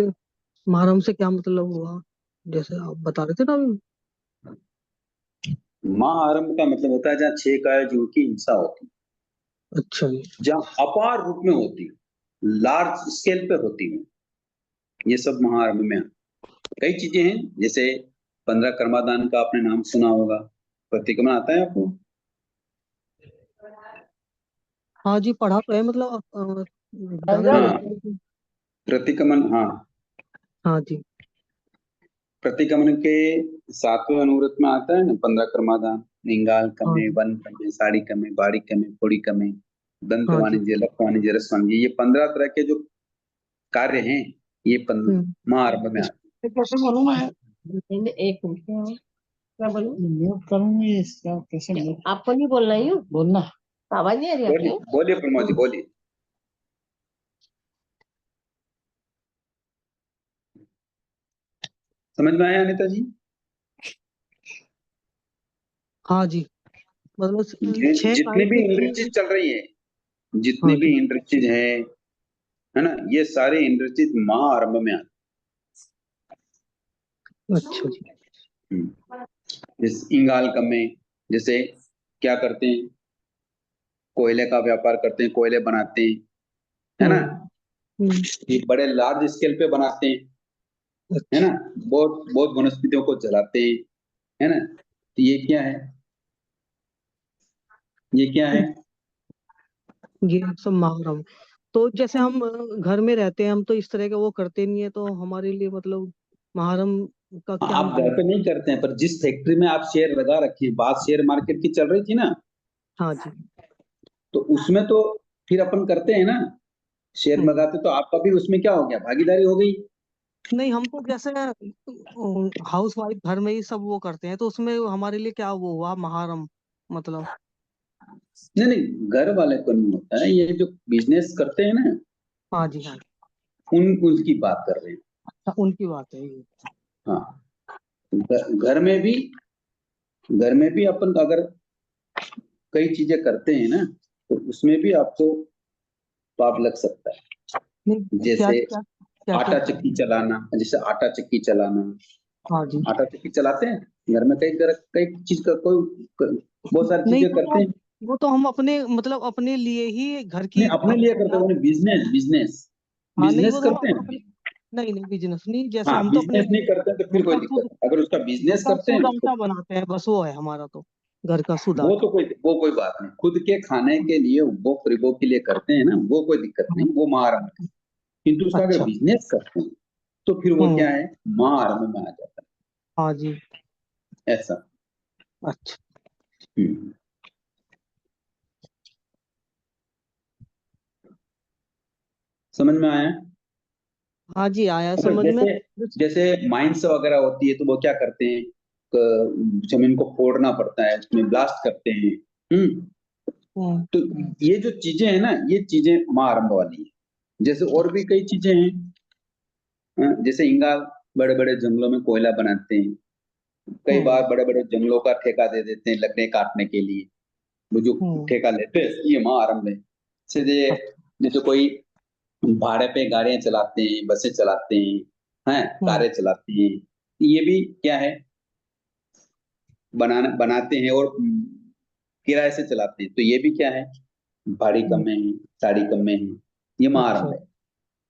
मुहर्रम से क्या मतलब हुआ, जैसे आप बता रहे थे ना अभी। महाआरंभ का मतलब होता है जहाँ 6 काय जीव की हिंसा होती, अच्छा जी। जहाँ अपार रूप में होती, लार्ज स्केल पे होती है, ये सब महाआरंभ में आती। कई चीजें हैं, जैसे 15 कर्मादान का आपने नाम सुना होगा, प्रतिक्रमण आता है आपको? हाँ जी, पढ़ा तो है, मतलब ज्यादा नहीं हाँ, आता लेकिन। प्रतिक्रमण, हाँ, हाँ जी। प्रतिक्रमण के 7वें अनुव्रत में आता है ना 15 कर्मादान, इंगाल कमे, हाँ वन कमे, साड़ी कमे, बाड़ी कमे, फोड़ी कमे, दंत हाँ जी। वाणिज्य, लघु वाणिज्य, रस वाणिज्य, ये 15 तरह के जो कार्य हैं, ये महाआरंभ में आते कैसे बोलूं मैं? एक मिनट, क्या बोलूं? म्यूट करूंगी इसका, कैसे म्यूट? आपको नहीं बोलना है यूं? बोलना। आवाज नहीं आ रही हैं। बोलिए आपकी? बोलिए प्रमोद जी, बोलिए। समझ में आया अनिता जी? हाँ जी, मतलब जितनी भी इंडस्ट्रीज चल रही है, जितनी हाँ भी जी। इंडस्ट्रीज है ना, ये सारे इंडस्ट्रीज महाआरंभ में आते अच्छा जी। हैं। इस इंगाल कमे, जैसे क्या करते हैं, कोयले का व्यापार करते हैं, कोयले बनाते हैं, है ना, हम्म, ये बड़े लार्ज स्केल पे बनाते हैं, है अच्छा। ना, बहुत बहुत वनस्पतियों को जलाते हैं, है ना, तो ये क्या है, ये क्या है? ये सब महारम। तो जैसे हम घर में रहते हैं, हम तो इस तरह का वो करते नहीं है, तो हमारे लिए मतलब महारम का क्या आप घर मतलब? पे नहीं करते हैं, पर जिस फैक्ट्री में आप शेयर लगा रखे हैं, बात शेयर मार्केट की चल रही थी ना, हाँ जी। तो उसमें तो फिर अपन करते हैं ना, शेयर हम्म, लगाते, तो आपका भी उसमें क्या हो गया, भागीदारी हो गई। नहीं, हम तो जैसे हाउस वाइफ घर में ही सब वो करते हैं, तो उसमें हमारे लिए क्या वो हुआ महारम मतलब? नहीं नहीं, घर वाले को नहीं होता है, ये जो बिजनेस करते हैं ना, हाँ जी। हाँ, उनकी बात कर रहे हैं। अच्छा, उनकी बात है ये। हाँ, घर में भी, घर में भी अपन अगर कई चीजें करते हैं ना, तो उसमें भी आपको पाप लग सकता है। नहीं, क्या जैसे क्या क्या क्या? आटा चक्की चलाना, जैसे आटा चक्की चलाना, हाँ जी। आटा चक्की चलाते हैं घर में, कई चीज का बहुत सारी नहीं, चीजें करते हैं। वो तो हम अपने मतलब अपने लिए ही घर नहीं, की अपने लिए करते हैं, बिजनेस बिजनेस हाँ, नहीं, बिजनेस वो तो हम करते अपने, हैं। नहीं नहीं, बिजनेस नहीं, जैसे हाँ, हम तो अपने बिजनेस नहीं करते हैं तो फिर घर कोई का दिक्कत शुद्ध नहीं। अगर उसका घर बिजनेस का करते हैं शुद्ध उसको, आटा बनाते हैं, बस वो है हमारा तो घर का शुद्ध वो आटा। तो कोई बात नहीं, खुद के खाने के लिए वो परिभोग के लिए करते हैं ना, वो कोई दिक्कत हाँ, नहीं, वो महाआरंभ है। किंतु उसका अगर अच्छा। बिजनेस करते हैं, तो फिर वो क्या हम्म, है, महाआरंभ में आ जाता हाँ जी। है, ऐसा। अच्छा। हम्म। समझ में आया? हाँ जी, आया मतलब समझ में। जैसे जैसे माइंस वगैरह होती है, तो वो क्या करते हैं, जमीन को फोड़ना पड़ता है, उसमें ब्लास्ट करते हैं। हम्म। हम्म, तो ये जो चीजें हैं ना, ये चीजें महाआरंभ वाली है। जैसे और भी कई चीजें हैं, जैसे इंगाल बड़े बड़े जंगलों में कोयला बनाते हैं, कई हम्म, बार बड़े बड़े जंगलों का ठेका दे देते हैं लकड़े काटने के लिए, वो जो हम्म, ठेका लेते हैं, ये महाआरंभ है। जैसे अच्छा। जैसे कोई भाड़े पे गाड़ियां चलाते हैं, बसें चलाते हैं, हम्म, कारें चलाते हैं, ये भी क्या है, बनाते हैं और किराए से चलाते हैं, तो ये भी क्या है, भाड़ी कम हम्म, में है, साड़ी कम में है, ये अच्छा। महाआरंभ है।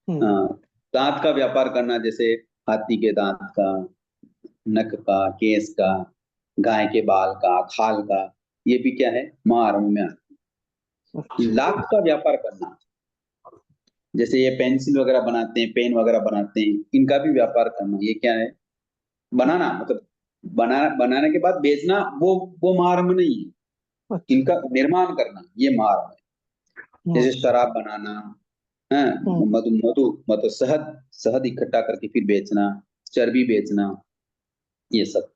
हम्म, हाँ, दांत का व्यापार करना, जैसे हाथी के दांत का, नख का, केस का, गाय के बाल का, खाल का, ये भी क्या है, महाआरंभ में आता है। अच्छा। लाख का व्यापार करना, जैसे ये पेंसिल वगैरह बनाते हैं, पेन वगैरह बनाते हैं, इनका भी व्यापार करना, ये क्या है, बनाना, मतलब बनाने के बाद बेचना, वो महाआरंभ नहीं है। अच्छा। इनका निर्माण करना, ये महाआरंभ है। हम्म, जैसे शराब बनाना, है, हम्म, मधु मधु मतलब शहद शहद इकट्ठा करके फिर बेचना, चर्बी बेचना, ये सब।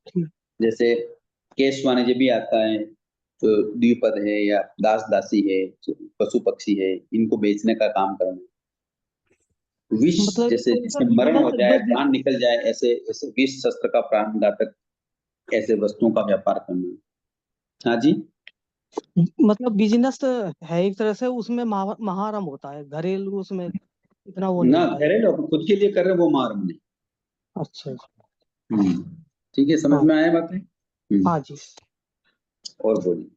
ठीक। जैसे केश वाणिज्य भी आता है, जो द्विपद है या दास दासी है, जो पशु पक्षी है, इनको बेचने का काम करना। विष, मतलब जैसे तो जिसमें सर मरण हो जाए, बस प्राण निकल जाए, ऐसे ऐसे विष शस्त्र का प्राणघातक ऐसे वस्तुओं का व्यापार करना। हाँ जी। मतलब बिजनेस है एक तरह से, उसमें महारम होता है, घरेलू उसमें इतना वो नहीं ना होता है। घरेलू अपन खुद के लिए कर रहे हैं, वो महाआरंभ नहीं। अच्छा अच्छा। हम्म, ठीक है, समझ हाँ। में आया बातें? हाँ जी। और बोलिए।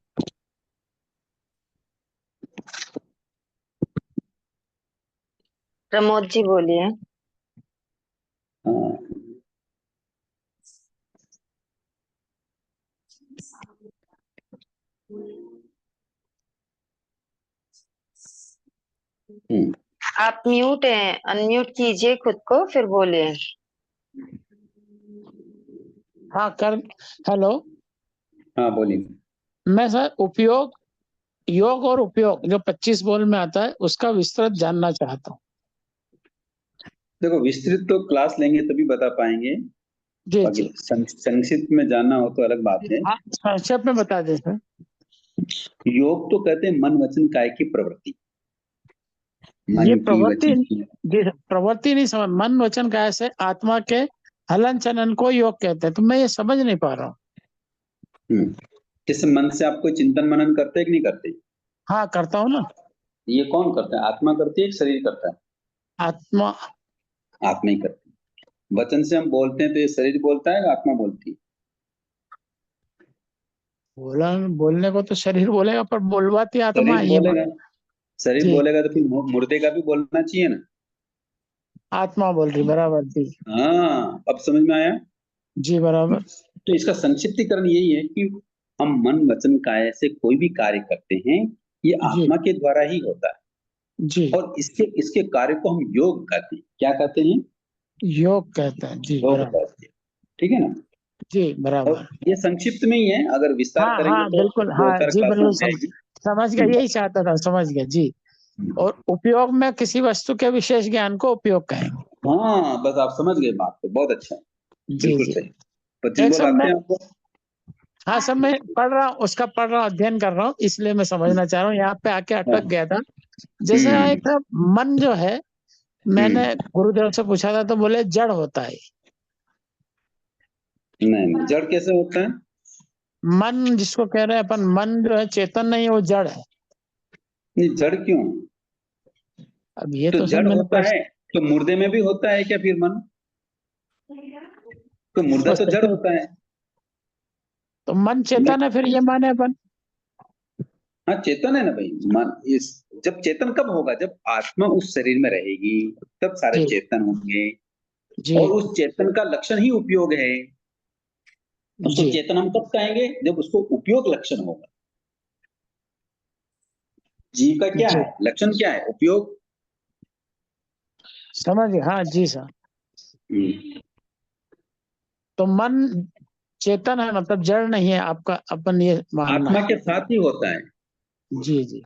प्रमोद जी बोलिए। हाँ, हम्म, आप म्यूट हैं, अनम्यूट कीजिए खुद को फिर बोलिए। हाँ कर। हेलो। हाँ बोलिए। मैं सर उपयोग, योग और उपयोग जो 25 बोल में आता है उसका विस्तृत जानना चाहता हूँ। देखो विस्तृत तो क्लास लेंगे तभी बता पाएंगे, जी बाकी जी संक्षिप्त में जानना हो तो अलग बात है। हाँ, संक्षेप में बता दें सर। योग तो कहते हैं मन वचन काया की प्रवृत्ति, मन ये की प्रवृत्ति, वचन की। जी प्रवृत्ति नहीं समझ, मन वचन काया से आत्मा के हलन चलन को योग कहते हैं, तो मैं ये समझ नहीं पा रहा हूँ। जैसे मन से आप कोई चिंतन मनन करते हैं कि नहीं करते? हाँ करता हूँ ना। ये कौन करता है, आत्मा करती है कि शरीर करता है? आत्मा। आत्मा ही करती है। वचन से हम बोलते हैं तो ये शरीर बोलता है या आत्मा बोलती है? बोलने को तो शरीर बोलेगा, पर बोलवाती आत्मा शरीर है ये बोलेगा, शरीर जी बोलेगा तो फिर मुर्दे का भी बोलना चाहिए ना। आत्मा बोल रही, बराबर जी। हाँ अब समझ में आया। जी बराबर। तो इसका संक्षिप्तीकरण यही है कि हम मन वचन काया से कोई भी कार्य करते हैं, ये जी आत्मा के द्वारा ही होता है। जी और इसके इसके कार्य को हम योग कहते हैं। क्या कहते हैं? योग कहते हैं, जी योग बराबर। कहते हैं। ठीक है ना। जी और बराबर। ये संक्षिप्त में ही है, अगर विस्तार हाँ करेंगे हाँ तो बिल्कुल, दो हाँ चार जी क्लास में बिल्कुल हो जाएगी। समझ गया, यही चाहता था, समझ गया जी। और उपयोग में किसी वस्तु के विशेष ज्ञान को उपयोग कहेंगे। हाँ बस आप समझ गए बात को, बहुत अच्छा है, जी बिल्कुल जी। सही। 25 एक बोल सब आते मैं, हैं आपको? हाँ सब मैं पढ़ रहा हूँ, उसका पढ़ रहा हूँ, अध्ययन कर रहा हूँ, इसलिए मैं समझना चाह रहा हूँ, यहाँ पे आके अटक हाँ। गया था। जैसे हम्म एक था मन जो है, मैंने गुरुदेव से पूछा था तो बोले जड़ होता है। नहीं नहीं, जड़ कैसे होता है? मन जिसको कह रहे हैं अपन, मन जो है चेतन नहीं है, वो जड़ है। नहीं जड़ क्यों? अब ये तो तो सर जड़ मैंने होता है तो मुर्दे में भी होता है क्या फिर मन? तो मुर्दा तो जड़ होता है। तो मन मैं चेतन है, फिर ये माने अपन। हाँ चेतन है ना भाई मन। इस जब चेतन कब होगा, जब आत्मा उस शरीर में रहेगी तब सारे जी चेतन होंगे। जी और उस चेतन का लक्षण ही उपयोग है। उसको जी चेतन हम कब कहेंगे, जब उसको उपयोग लक्षण होगा। जीव का क्या जी है लक्षण, क्या है? उपयोग। समझ गए, हाँ जी सर। हम्म, तो मन चेतन है, मतलब जड़ नहीं है, आपका अपन ये मानना आत्मा है। के साथ ही होता है। जी जी।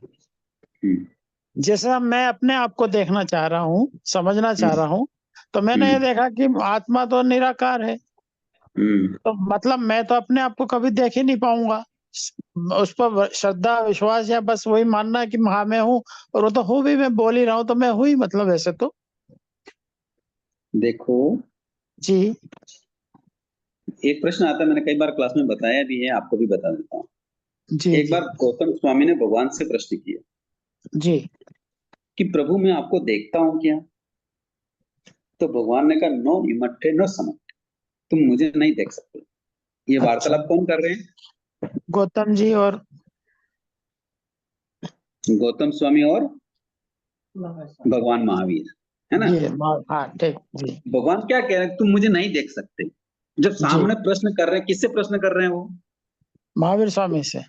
हम्म, जैसा मैं अपने आप को देखना चाह रहा हूँ, समझना चाह हम्म, रहा हूँ, तो मैंने ये हम्म, देखा कि आत्मा तो निराकार है, हम्म। तो मतलब मैं तो अपने आप को कभी देख ही नहीं पाऊंगा। उस पर श्रद्धा विश्वास या बस वही मानना है कि हाँ मैं हूँ, और वो तो हूँ भी, मैं बोल ही रहा हूँ तो मैं हूँ ही, मतलब ऐसे तो। देखो जी एक प्रश्न आता है, मैंने कई बार क्लास में बताया भी है, आपको भी बता देता हूँ। जी एक जी बार गौतम स्वामी ने भगवान से प्रश्न किया जी कि प्रभु मैं आपको देखता हूँ क्या? तो भगवान ने कहा नो इमट्ठे नो समट्ठे, तुम मुझे नहीं देख सकते। ये अच्छा। वार्तालाप कौन कर रहे हैं? गौतम जी और गौतम स्वामी और भगवान महावीर, है ना। जी हाँ ठीक जी भगवान क्या कह रहे हैं, तुम मुझे नहीं देख सकते। जब जी सामने प्रश्न कर रहे हैं, किससे प्रश्न कर रहे हैं वो? महावीर स्वामी से।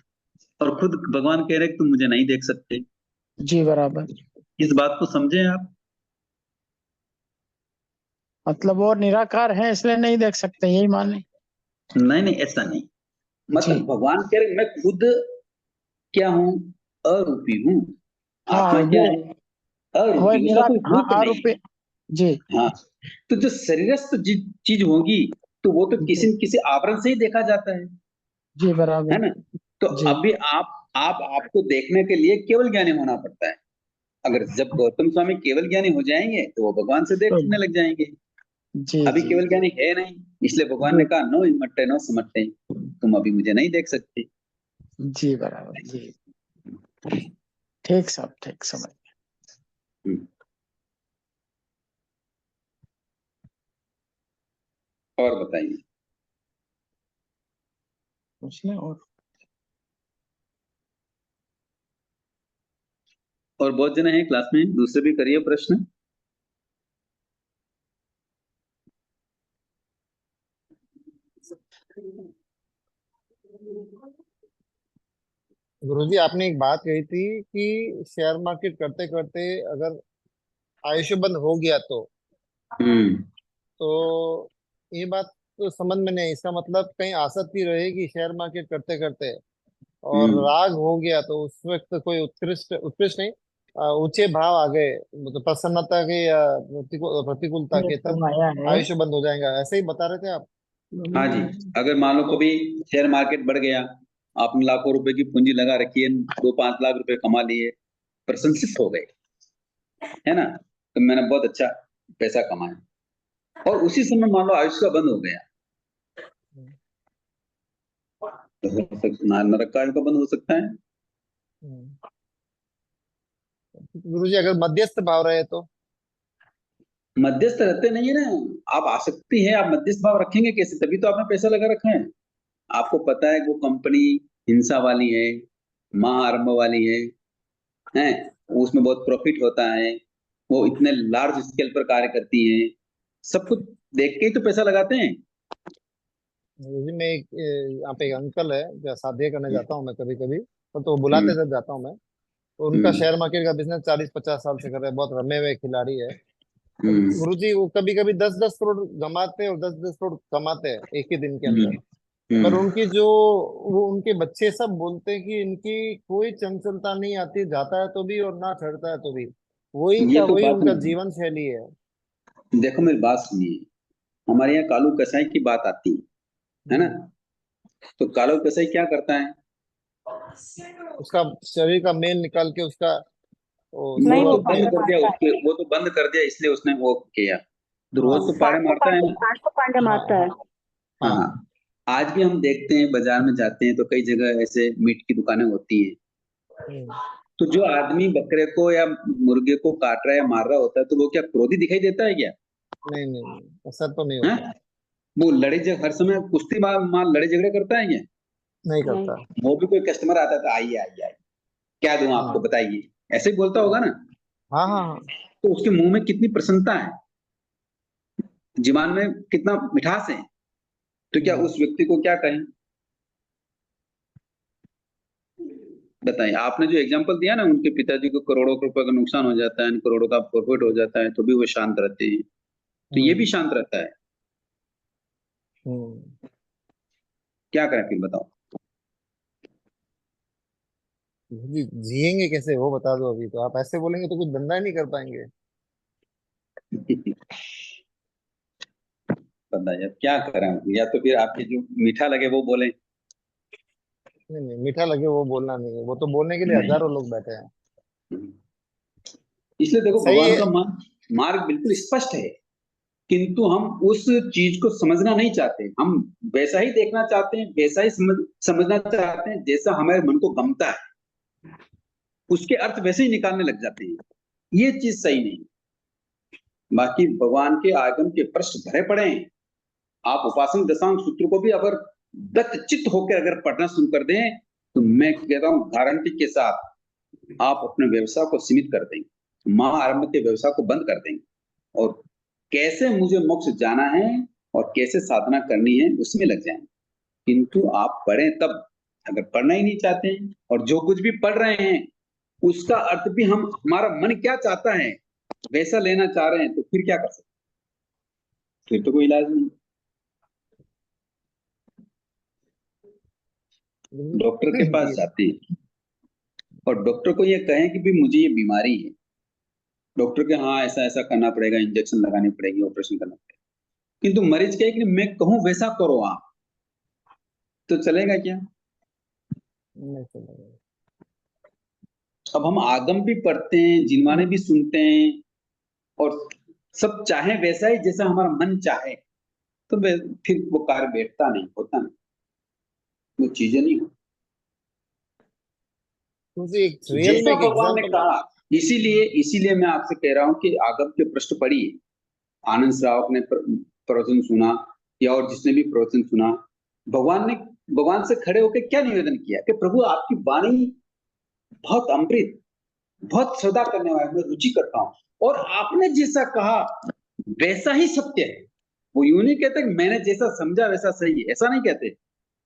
और खुद भगवान कह रहे हैं कि तुम मुझे नहीं देख सकते। जी बराबर। इस बात को समझे आप? मतलब वो निराकार है इसलिए नहीं देख सकते, यही माने। नहीं नहीं ऐसा नहीं, जी मतलब भगवान कह रहे मैं खुद क्या हूँ, अरूपी हूँ। हाँ आत्मा क्या ये है? वही अरूपी, उसका निरा कोई हाँ रूप नहीं आरोपी। है। जी हाँ, तो जो शरीरस्थ चीज होगी तो वो तो जी किसी न किसी आवरण से ही देखा जाता जी है बराबर। ना। तो जी अभी आप आपको देखने के लिए केवल ज्ञानी होना पड़ता है। अगर जब गौतम स्वामी केवल ज्ञानी हो जाएंगे तो वो भगवान से तो देखने लग जाएंगे। जी अभी जी केवल ज्ञानी है नहीं, इसलिए भगवान ने जी कहा नो इमट्टे नो समट्टे, तुम अभी मुझे नहीं देख सकते। जी बराबर जी। ठीक सब, ठीक समझ। हम्म, और बताइए। पूछ लें और बहुत जने हैं क्लास में, दूसरे भी करिए प्रश्न। गुरुजी आपने एक बात कही थी कि शेयर मार्केट करते करते अगर आयुष्य बंद हो गया तो हम्म तो ये बात तो समझ में नहीं। इसका मतलब कहीं आसक्ति रहेगी शेयर मार्केट करते करते और राग हो गया तो उस वक्त कोई उत्कृष्ट उत्कृष्ट नहीं ऊंचे भाव आ गए, मतलब प्रसन्नता के या प्रतिकूलता के, तब आया है। आयुष्य बंद हो जाएगा, ऐसे ही बता रहे थे आप। हाँ जी, अगर मान लो कभी शेयर मार्केट बढ़ गया, आपने लाखों रुपए की पूंजी लगा रखी है, 2-5 लाख रुपए कमा लिए, प्रशंसित हो गए, है ना, तो मैंने बहुत अच्छा पैसा कमाया, और उसी समय मान लो आयुष्य का बंद हो गया, तो नरक का आयुष्य का बंद हो सकता है। गुरुजी अगर मध्यस्थ भाव रहे तो? मध्यस्थ रहते नहीं है ना, आप आसक्ति है, आप मध्यस्थ भाव रखेंगे कैसे? तभी तो आपने पैसा लगा रखा है। आपको पता है वो कंपनी हिंसा वाली है, महाआरंभ वाली है, उसमें बहुत प्रॉफिट होता है, वो इतने लार्ज स्केल पर कार्य करती है, सब कुछ देख के ही तो पैसा लगाते हैं। गुरुजी मैं यहाँ पे एक अंकल है, जो साध्य करने जाता हूँ मैं कभी कभी, तो बुलाते जब जाता हूँ मैं, तो उनका शेयर मार्केट का बिजनेस 40-50 साल से कर रहे हैं, बहुत रमे हुए खिलाड़ी है। गुरुजी वो कभी कभी 10-10 करोड़ गमाते हैं और 10-10 करोड़ कमाते हैं एक ही दिन के अंदर। पर उनकी जो वो उनके बच्चे सब बोलते हैं कि इनकी कोई चंचलता नहीं आती, जाता है तो भी और ना ठहरता है तो भी, वही ये का तो वही बात उनका नहीं। जीवन शैली है। देखो मेरी बात सुनिए, हमारे यहाँ कालू कसाई की बात आती है ना, तो कालू कसाई क्या करता है? उसका शरीर का मेल निकाल के उसका नहीं, वो वो तो पाड़े बंद कर दिया, मारता है। उसके वो तो बंद कर दिया, इसलिए उसने वो किया, तो रोज तो पाड़े मारता है ना। 500 पांडे मारता है। हाँ, आज भी हम देखते हैं, बाजार में जाते हैं तो कई जगह ऐसे मीट की दुकानें होती हैं, तो जो आदमी बकरे को या मुर्गे को काट रहा है या मार रहा होता है, तो वो क्या क्रोधी दिखाई देता है क्या? नहीं नहीं नहीं, ऐसा तो नहीं हैं? होता। वो हर समय कुश्ती मार लड़े झगड़े करता है क्या? नहीं नहीं। करता। वो भी कोई कस्टमर आता है तो आइए आइए आइए, क्या दूं आपको, बताइए, ऐसे ही बोलता होगा ना। हाँ हाँ हाँ। तो उसके मुंह में कितनी प्रसन्नता है, जीवन में कितना मिठास है, तो क्या उस व्यक्ति को क्या कहें? बताइए, आपने जो एग्जांपल दिया ना, उनके पिताजी को करोड़ों रुपए का नुकसान हो जाता है, करोड़ों का प्रॉफिट हो जाता है, तो भी वो शांत रहते हैं, तो ये भी शांत रहता है, क्या करें फिर बताओ? जिएंगे कैसे वो बता दो, अभी तो आप ऐसे बोलेंगे तो कुछ धंधा ही नहीं कर पाएंगे। बताइए अब क्या करें, या तो फिर आपके जो मीठा लगे वो बोले। नहीं नहीं, मीठा लगे वो बोलना नहीं है, वो तो बोलने के लिए हजारों लोग बैठे हैं। इसलिए देखो, सही भगवान है। का मार्ग बिल्कुल स्पष्ट है, किंतु हम उस चीज को समझना नहीं चाहते, हम वैसा ही देखना चाहते हैं, वैसा ही समझना चाहते हैं जैसा हमारे मन को गमता है, उसके अर्थ वैसे ही निकालने लग जाते हैं, ये चीज सही नहीं। बाकी भगवान के आगम के पृष्ठ भरे पड़े हैं, आप उपासना दशांग सूत्र को भी अगर दत्तचित्त होकर अगर पढ़ना शुरू कर दें, तो मैं कहता हूं गारंटी के साथ आप अपने व्यवसाय को सीमित कर देंगे, महाआरंभ के व्यवसाय को बंद कर देंगे, और कैसे मुझे मोक्ष जाना है और कैसे साधना करनी है उसमें लग जाएंगे। किंतु आप पढ़ें तब, अगर पढ़ना ही नहीं चाहते हैं और जो कुछ भी पढ़ रहे हैं उसका अर्थ भी हमारा मन क्या चाहता है वैसा लेना चाह रहे हैं, तो फिर क्या कर सकते? फिर तो कोई इलाज नहीं। डॉक्टर के पास जाते हैं और डॉक्टर को ये कहें कि भी मुझे ये बीमारी है, डॉक्टर के हाँ ऐसा ऐसा करना पड़ेगा, इंजेक्शन लगानी पड़ेगी, ऑपरेशन करना पड़ेगा, किंतु मरीज कहे कि मैं कहूं वैसा करो आप, तो चलेगा क्या? नहीं चलेगा। अब हम आगम भी पढ़ते हैं, जिनवाने भी सुनते हैं, और सब चाहे वैसा ही जैसा हमारा मन चाहे, तो फिर वो कार्य बैठता नहीं, होता नहीं, वो चीजें नहीं होती मुझे एक रियल में जैसा एक भगवान ने एग्जांपल। कहा। इसीलिए मैं आपसे कह रहा हूं कि आगम के पृष्ठ पढ़िए। आनंद श्रावक ने प्रवचन सुना, या और जिसने भी प्रवचन सुना, भगवान से खड़े होकर क्या निवेदन किया कि प्रभु आपकी वाणी बहुत अमृत, बहुत श्रद्धा करने वाला, मैं रुचि करता हूं, और आपने जैसा कहा वैसा ही सत्य है। वो यूं नहीं कहते कि मैंने जैसा समझा वैसा सही है, ऐसा नहीं कहते।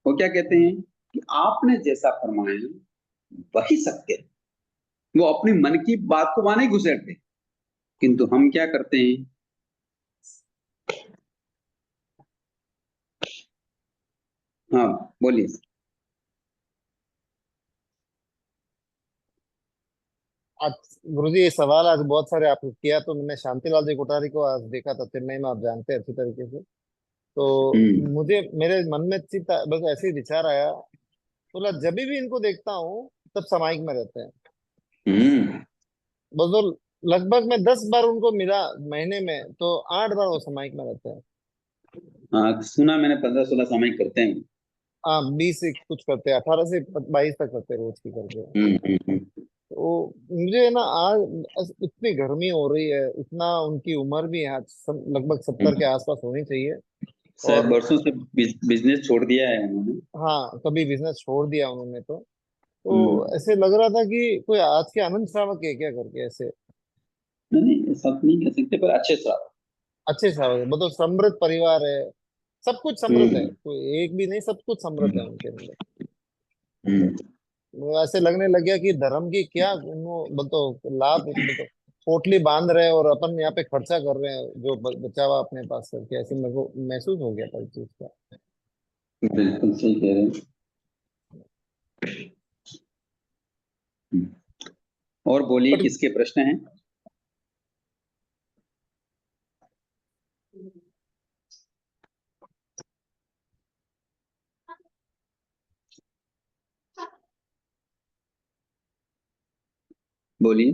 वो क्या कहते हैं कि आपने जैसा फरमाया वही सत्य है। वो अपनी मन की बात को वहां नहीं घुसेड़ते, किंतु हम क्या करते हैं, हाँ बोलिए। आज गुरुजी ये सवाल आज बहुत सारे आपने किया, तो मैंने शांतिलाल जी कोठारी को आज देखा था चेन्नई में, आप जानते हैं अच्छी तरीके से। तो हम्म मुझे मेरे मन में चिंता बस ऐसे ही विचार आया, बोला जब भी इनको देखता हूँ तब सामायिक में रहते हैं। हम्म बस वो लगभग मैं 10 बार उनको मिला महीने में, तो 8 बार वो सामायिक में रहते हैं। हाँ सुना मैंने 15-16 सामयिक करते हैं। हाँ 20 से कुछ करते हैं, 18 से 22 तक करते हैं रोज की करके। तो मुझे ना आज इतनी गर्मी हो रही है, इतना उनकी उम्र भी है आज लगभग 70 के आसपास होनी चाहिए। शायद और वर्षों से बिजनेस छोड़ दिया है उन्होंने। हाँ कभी बिजनेस छोड़ दिया उन्होंने, तो हम्म ऐसे लग रहा था कि कोई आज के आनंद श्रावक है क्या करके ऐसे। नहीं नहीं, ऐसा तो नहीं कह सकते, पर अच्छे श्रावक। अच्छे श्रावक है, मतलब समृद्ध परिवार है, सब कुछ समृद्ध है, हम्म कोई एक भी नहीं, सब कुछ समृद्ध है उनके अंदर। हम्म वो ऐसे लगने लग गया कि धर्म की क्या मतलब लाभ, मतलब पोटली बांध रहे हैं और अपन यहाँ पे खर्चा कर रहे हैं जो बचा हुआ अपने पास करके, ऐसे मेरे को महसूस हो गया था इस चीज का। बिल्कुल सही कह रहे हैं। और बोलिए पर किसके प्रश्न हैं। बोलिए।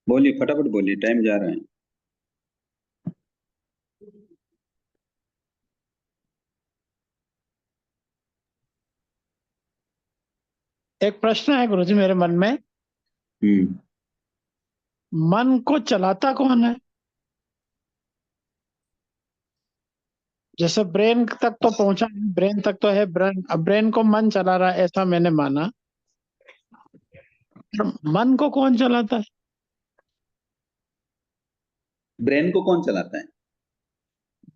बोलिए फटाफट बोलिए, टाइम जा रहा है। एक प्रश्न है गुरुजी मेरे मन में, हम्म मन को चलाता कौन है? जैसे ब्रेन तक तो पहुंचा, ब्रेन तक तो है, ब्रेन, अब ब्रेन को मन चला रहा है ऐसा मैंने माना, पर मन को कौन चलाता है? ब्रेन को कौन चलाता है?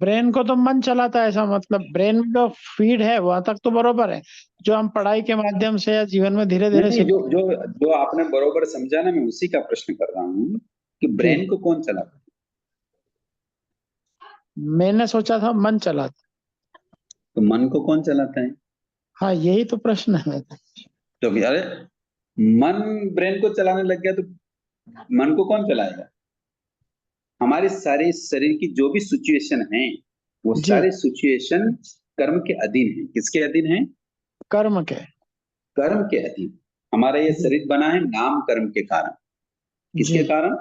ब्रेन को तो मन चलाता है, ऐसा मतलब ब्रेन में जो फीड है वहां तक तो बरोबर है, जो हम पढ़ाई के माध्यम से या जीवन में धीरे नहीं धीरे नहीं, सीख। जो जो जो आपने बरोबर समझा ना, मैं उसी का प्रश्न कर रहा हूँ कि जी, ब्रेन को कौन चलाता है। मैंने सोचा था मन चलाता। तो मन को कौन चलाता है? हाँ यही तो प्रश्न है। तो अरे, मन ब्रेन को चलाने लग गया तो मन को कौन चलाएगा? हमारे सारे शरीर की जो भी सिचुएशन है, वो जी, सारे सिचुएशन कर्म के अधीन है। किसके अधीन है? कर्म के। कर्म के अधीन। हमारा ये जी, शरीर बना है नाम कर्म के कारण। जी, किसके कारण?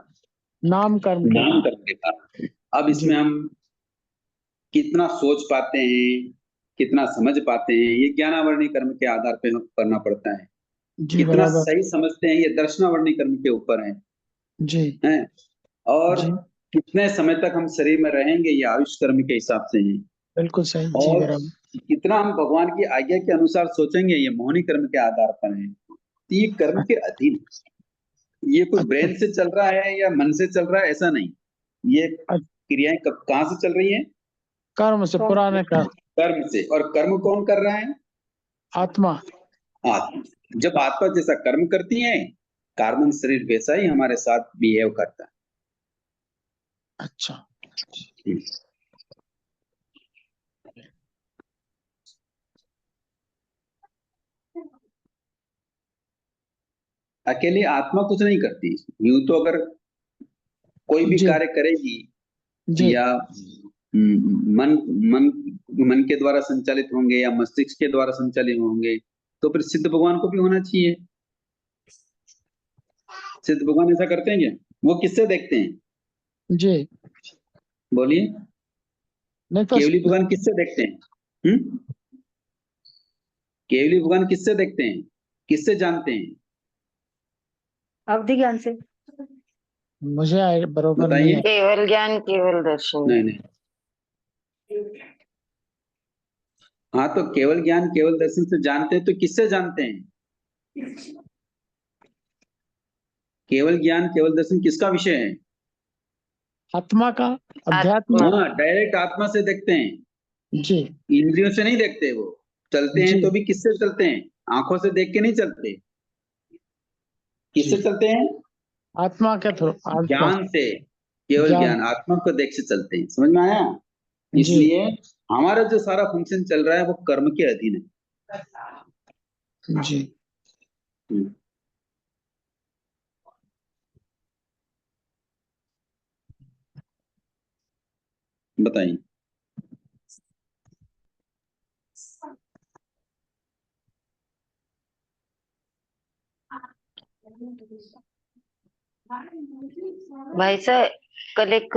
नाम कर्म के नाम कारण। कर्म के कारण। अब जी, इसमें हम कितना सोच पाते हैं, कितना समझ पाते हैं, ये ज्ञानावरणी कर्म के आधार पे करना पड़ता है। जी कितना बराबर। सही समझते हैं, ये दर्शनावरणी कर्म के ऊपर जी, है। और जी कितने समय तक हम शरीर में रहेंगे, ये आयुष कर्म के हिसाब से है। बिल्कुल सही, जी और बराबर। कितना हम भगवान की आज्ञा के अनुसार सोचेंगे, ये मोहनी कर्म के आधार पर है। तो ये कर्म के अधीन है। ये कोई अच्छा, ब्रेन से चल रहा है या मन से चल रहा है, ऐसा नहीं। ये अच्छा, क्रियाएं कब कहाँ से चल रही हैं? कर्म से, पुराने का। कर्म से। और कर्म कौन कर रहा है? आत्मा। आत्मा। जब आत्मा जैसा कर्म करती है, कार्बन शरीर वैसा ही हमारे साथ बिहेव करता अच्छा, है। अकेली आत्मा कुछ नहीं करती। यूं तो अगर कोई भी जी, कार्य करेगी जी, या मन मन मन के द्वारा संचालित होंगे या मस्तिष्क के द्वारा संचालित होंगे, तो फिर सिद्ध भगवान को भी होना चाहिए। सिद्ध भगवान ऐसा करते हैं क्या? वो किससे देखते हैं? जी, बोलिए। नहीं तो केवली भगवान किससे देखते हैं? केवली भगवान किससे देखते हैं, किससे जानते हैं? अवधि ज्ञान से। मुझे बरोबर नहीं बताइए। है। केवल ज्ञान केवल दर्शन। नहीं नहीं। हाँ तो केवल ज्ञान केवल दर्शन से जानते हैं, तो किससे जानते हैं? केवल ज्ञान केवल दर्शन किसका विषय है? आत्मा का, अध्यात्म। आत्मा। हाँ, डायरेक्ट आत्मा से देखते हैं। जी, इंद्रियों से नहीं देखते। वो चलते हैं जी, तो भी किससे चलते हैं? आंखों से देख के नहीं चलते। किससे चलते हैं? आत्मा के थ्रू, आत्मा। ज्ञान से, केवल ज्ञान। ज्ञान, आत्मा को देख से चलते हैं। समझ में आया? जी। इसलिए हमारा जो सारा फंक्शन चल रहा है वो कर्म के अधीन है। जी। बताइए। भाई साहब, कल एक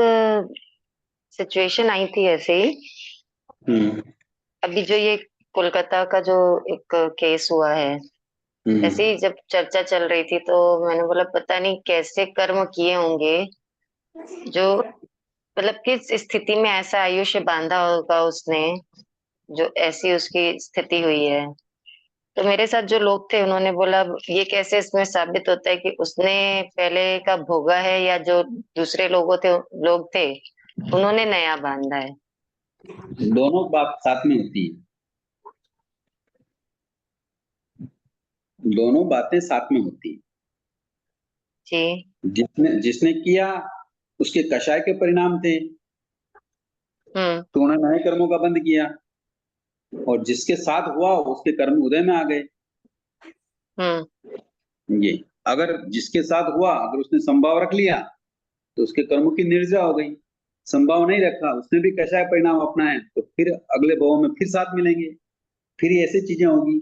सिचुएशन आई थी ऐसे ही। अभी जो ये कोलकाता का जो एक केस हुआ है, ऐसे ही जब चर्चा चल रही थी तो मैंने बोला पता नहीं कैसे कर्म किए होंगे जो, मतलब किस स्थिति में ऐसा आयुष्य बांधा होगा उसने, जो ऐसी उसकी स्थिति हुई है। तो मेरे साथ जो लोग थे उन्होंने बोला ये कैसे इसमें साबित होता है कि उसने पहले का भोगा है या जो दूसरे लोग थे उन्होंने नया बांधा है। दोनों बात साथ में होती है, दोनों बातें साथ में होती है। जी। जिसने किया उसके कषाय के परिणाम थे, तो उन्होंने नए कर्मों का बंध किया, और जिसके साथ हुआ उसके कर्म उदय में आ गए। ये अगर जिसके साथ हुआ, अगर उसने संभाव रख लिया तो उसके कर्मों की निर्जा हो गई। संभाव नहीं रखा, उसने भी कषाय परिणाम अपनाए, तो फिर अगले भाव में फिर साथ मिलेंगे, फिर ऐसी चीजें होगी।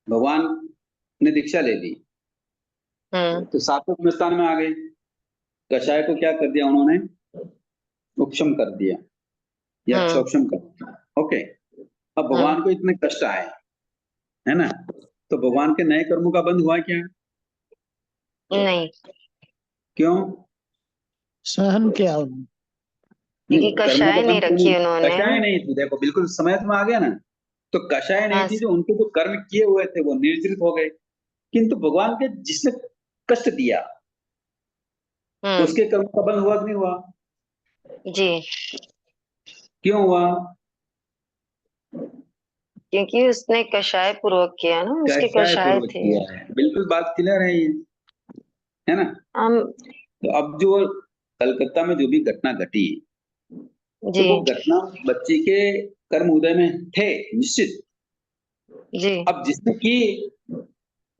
भगवान ने दीक्षा ले ली तो सात्विक स्थान में आ गए, कषाय को क्या कर दिया उन्होंने? उपशम कर दिया या क्षोक्षम कर दिया। ओके, अब भगवान को इतने कष्ट आए, है ना, तो भगवान के नए कर्मों का बंध हुआ क्या? नहीं। क्यों? सहन किया क्योंकि कषाय नहीं रखी उन्होंने। कषाय नहीं थी। देखो बिल्कुल समझ में आ गया ना, तो कषाय नहीं थी, जो उनके जो कर्म किए हुए थे वो निर्जरित हो गए। किंतु भगवान के जिसने कष्ट दिया उसके कर्म का बंध हुआ कि नहीं हुआ? जी। क्यों हुआ? क्योंकि उसने कषाय पूर्वक किया ना, उसके कषाय पूर्वक थे। किया है। बिल्कुल बात क्लियर है ये, है ना? तो अब जो कलकत्ता में जो भी घटना घटी, तो वो घटना बच्ची के कर्म उदय में थे निश्चित। जी। अब जिसने की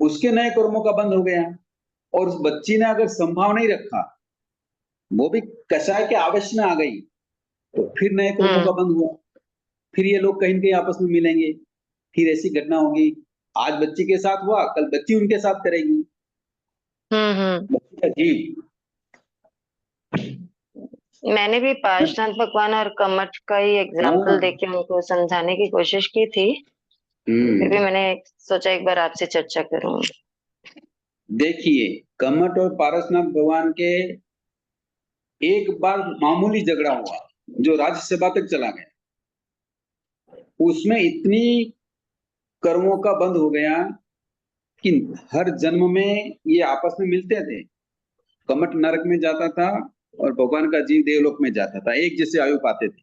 उसके नए कर्मों का बंध हो गया, और उस बच्ची ने अगर संभाव नहीं रखा, वो भी कषाय के आवश्य में आ गई, तो फिर नए कर्मों का बंध हुआ। फिर ये लोग कहीं न कहीं आपस में मिलेंगे, फिर ऐसी घटना होगी। आज बच्ची के साथ हुआ, कल बच्ची उनके साथ करेगी। बच्ची का जीव। मैंने भी पार्श्वनाथ भगवान और कमठ का ही एग्जाम्पल देके उनको समझाने की कोशिश की थी, फिर भी मैंने सोचा एक बार आपसे चर्चा करूं। देखिए, कमठ और पारसनाथ भगवान के एक बार मामूली झगड़ा हुआ जो राज्यसभा तक चला गया, उसमें इतनी कर्मों का बंध हो गया कि हर जन्म में ये आपस में मिलते थे। कमठ नरक में जाता था और भगवान का जीव देवलोक में जाता था, एक जैसे आयु पाते थे,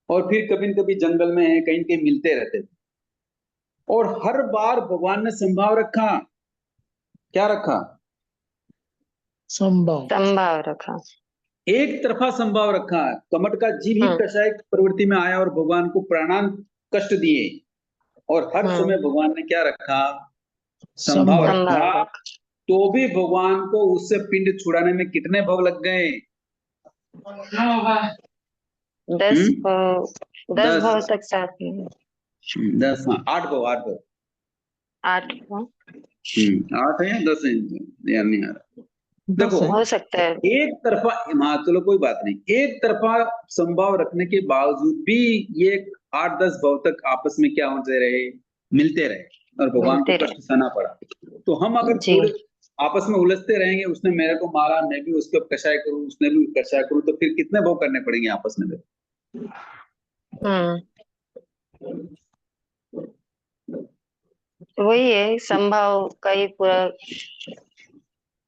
और फिर कभी न कभी जंगल में कहीं कहीं मिलते रहते थे। और हर बार भगवान ने संभाव रखा। क्या रखा? संभाव रखा। एक तरफा संभाव रखा। कमठ का जीव ही कषाय प्रवृत्ति में आया और भगवान को प्राणांत कष्ट दिए, और हर समय भगवान ने क्या रखा? संभाव रखा। तो भी भगवान को उससे पिंड छुड़ाने में कितने भव लग गए? 10 भाव तक साथ में। 10, 8 भव, 8 भव। 8 भाव। 8 है या 10 है, याद नहीं आ रहा। देखो, हो सकता है एक तरफा, हाँ चलो कोई बात नहीं, एक तरफा संभाव रखने के बावजूद भी ये 8-10 भाव तक आपस में क्या होते रहे? मिलते रहे, और भगवान को कष्ट सहना पड़ा। तो हम अगर थोड़े आपस में उलझते रहेंगे, उसने मेरे को मारा, मैं भी उसको कषाय करूं, उसने भी कषाय करूं, तो फिर कितने भाव करने पड़ेंगे आपस में? वही है, संभाव का ही पूरा,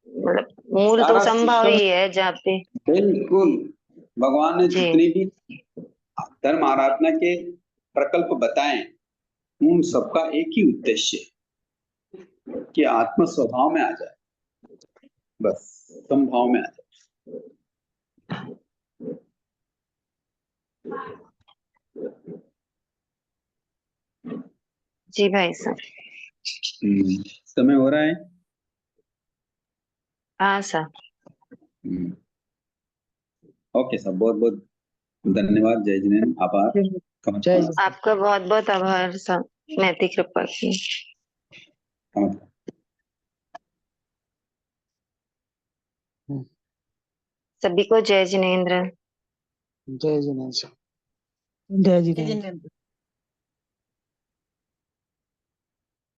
मतलब मूल तो संभाव ही है जहाँ पे। बिल्कुल, भगवान ने जितनी भी धर्म आराधना के प्रकल्प बताए, उन सबका एक ही उद्देश्य है, कि आत्म स्वभाव में आ जाए, बस समभाव में आ जाए। जी भाई साहब। समय हो रहा है। हाँ सर। ओके सर, बहुत बहुत धन्यवाद। जय जिनेन्द्र, आभार। जय जी। आपका बहुत बहुत आभार सर, नैतिक कृपा की। सभी को जय जिनेन्द्र। जय जिनेन्द्र। जय जी जय जिनेन्द्र।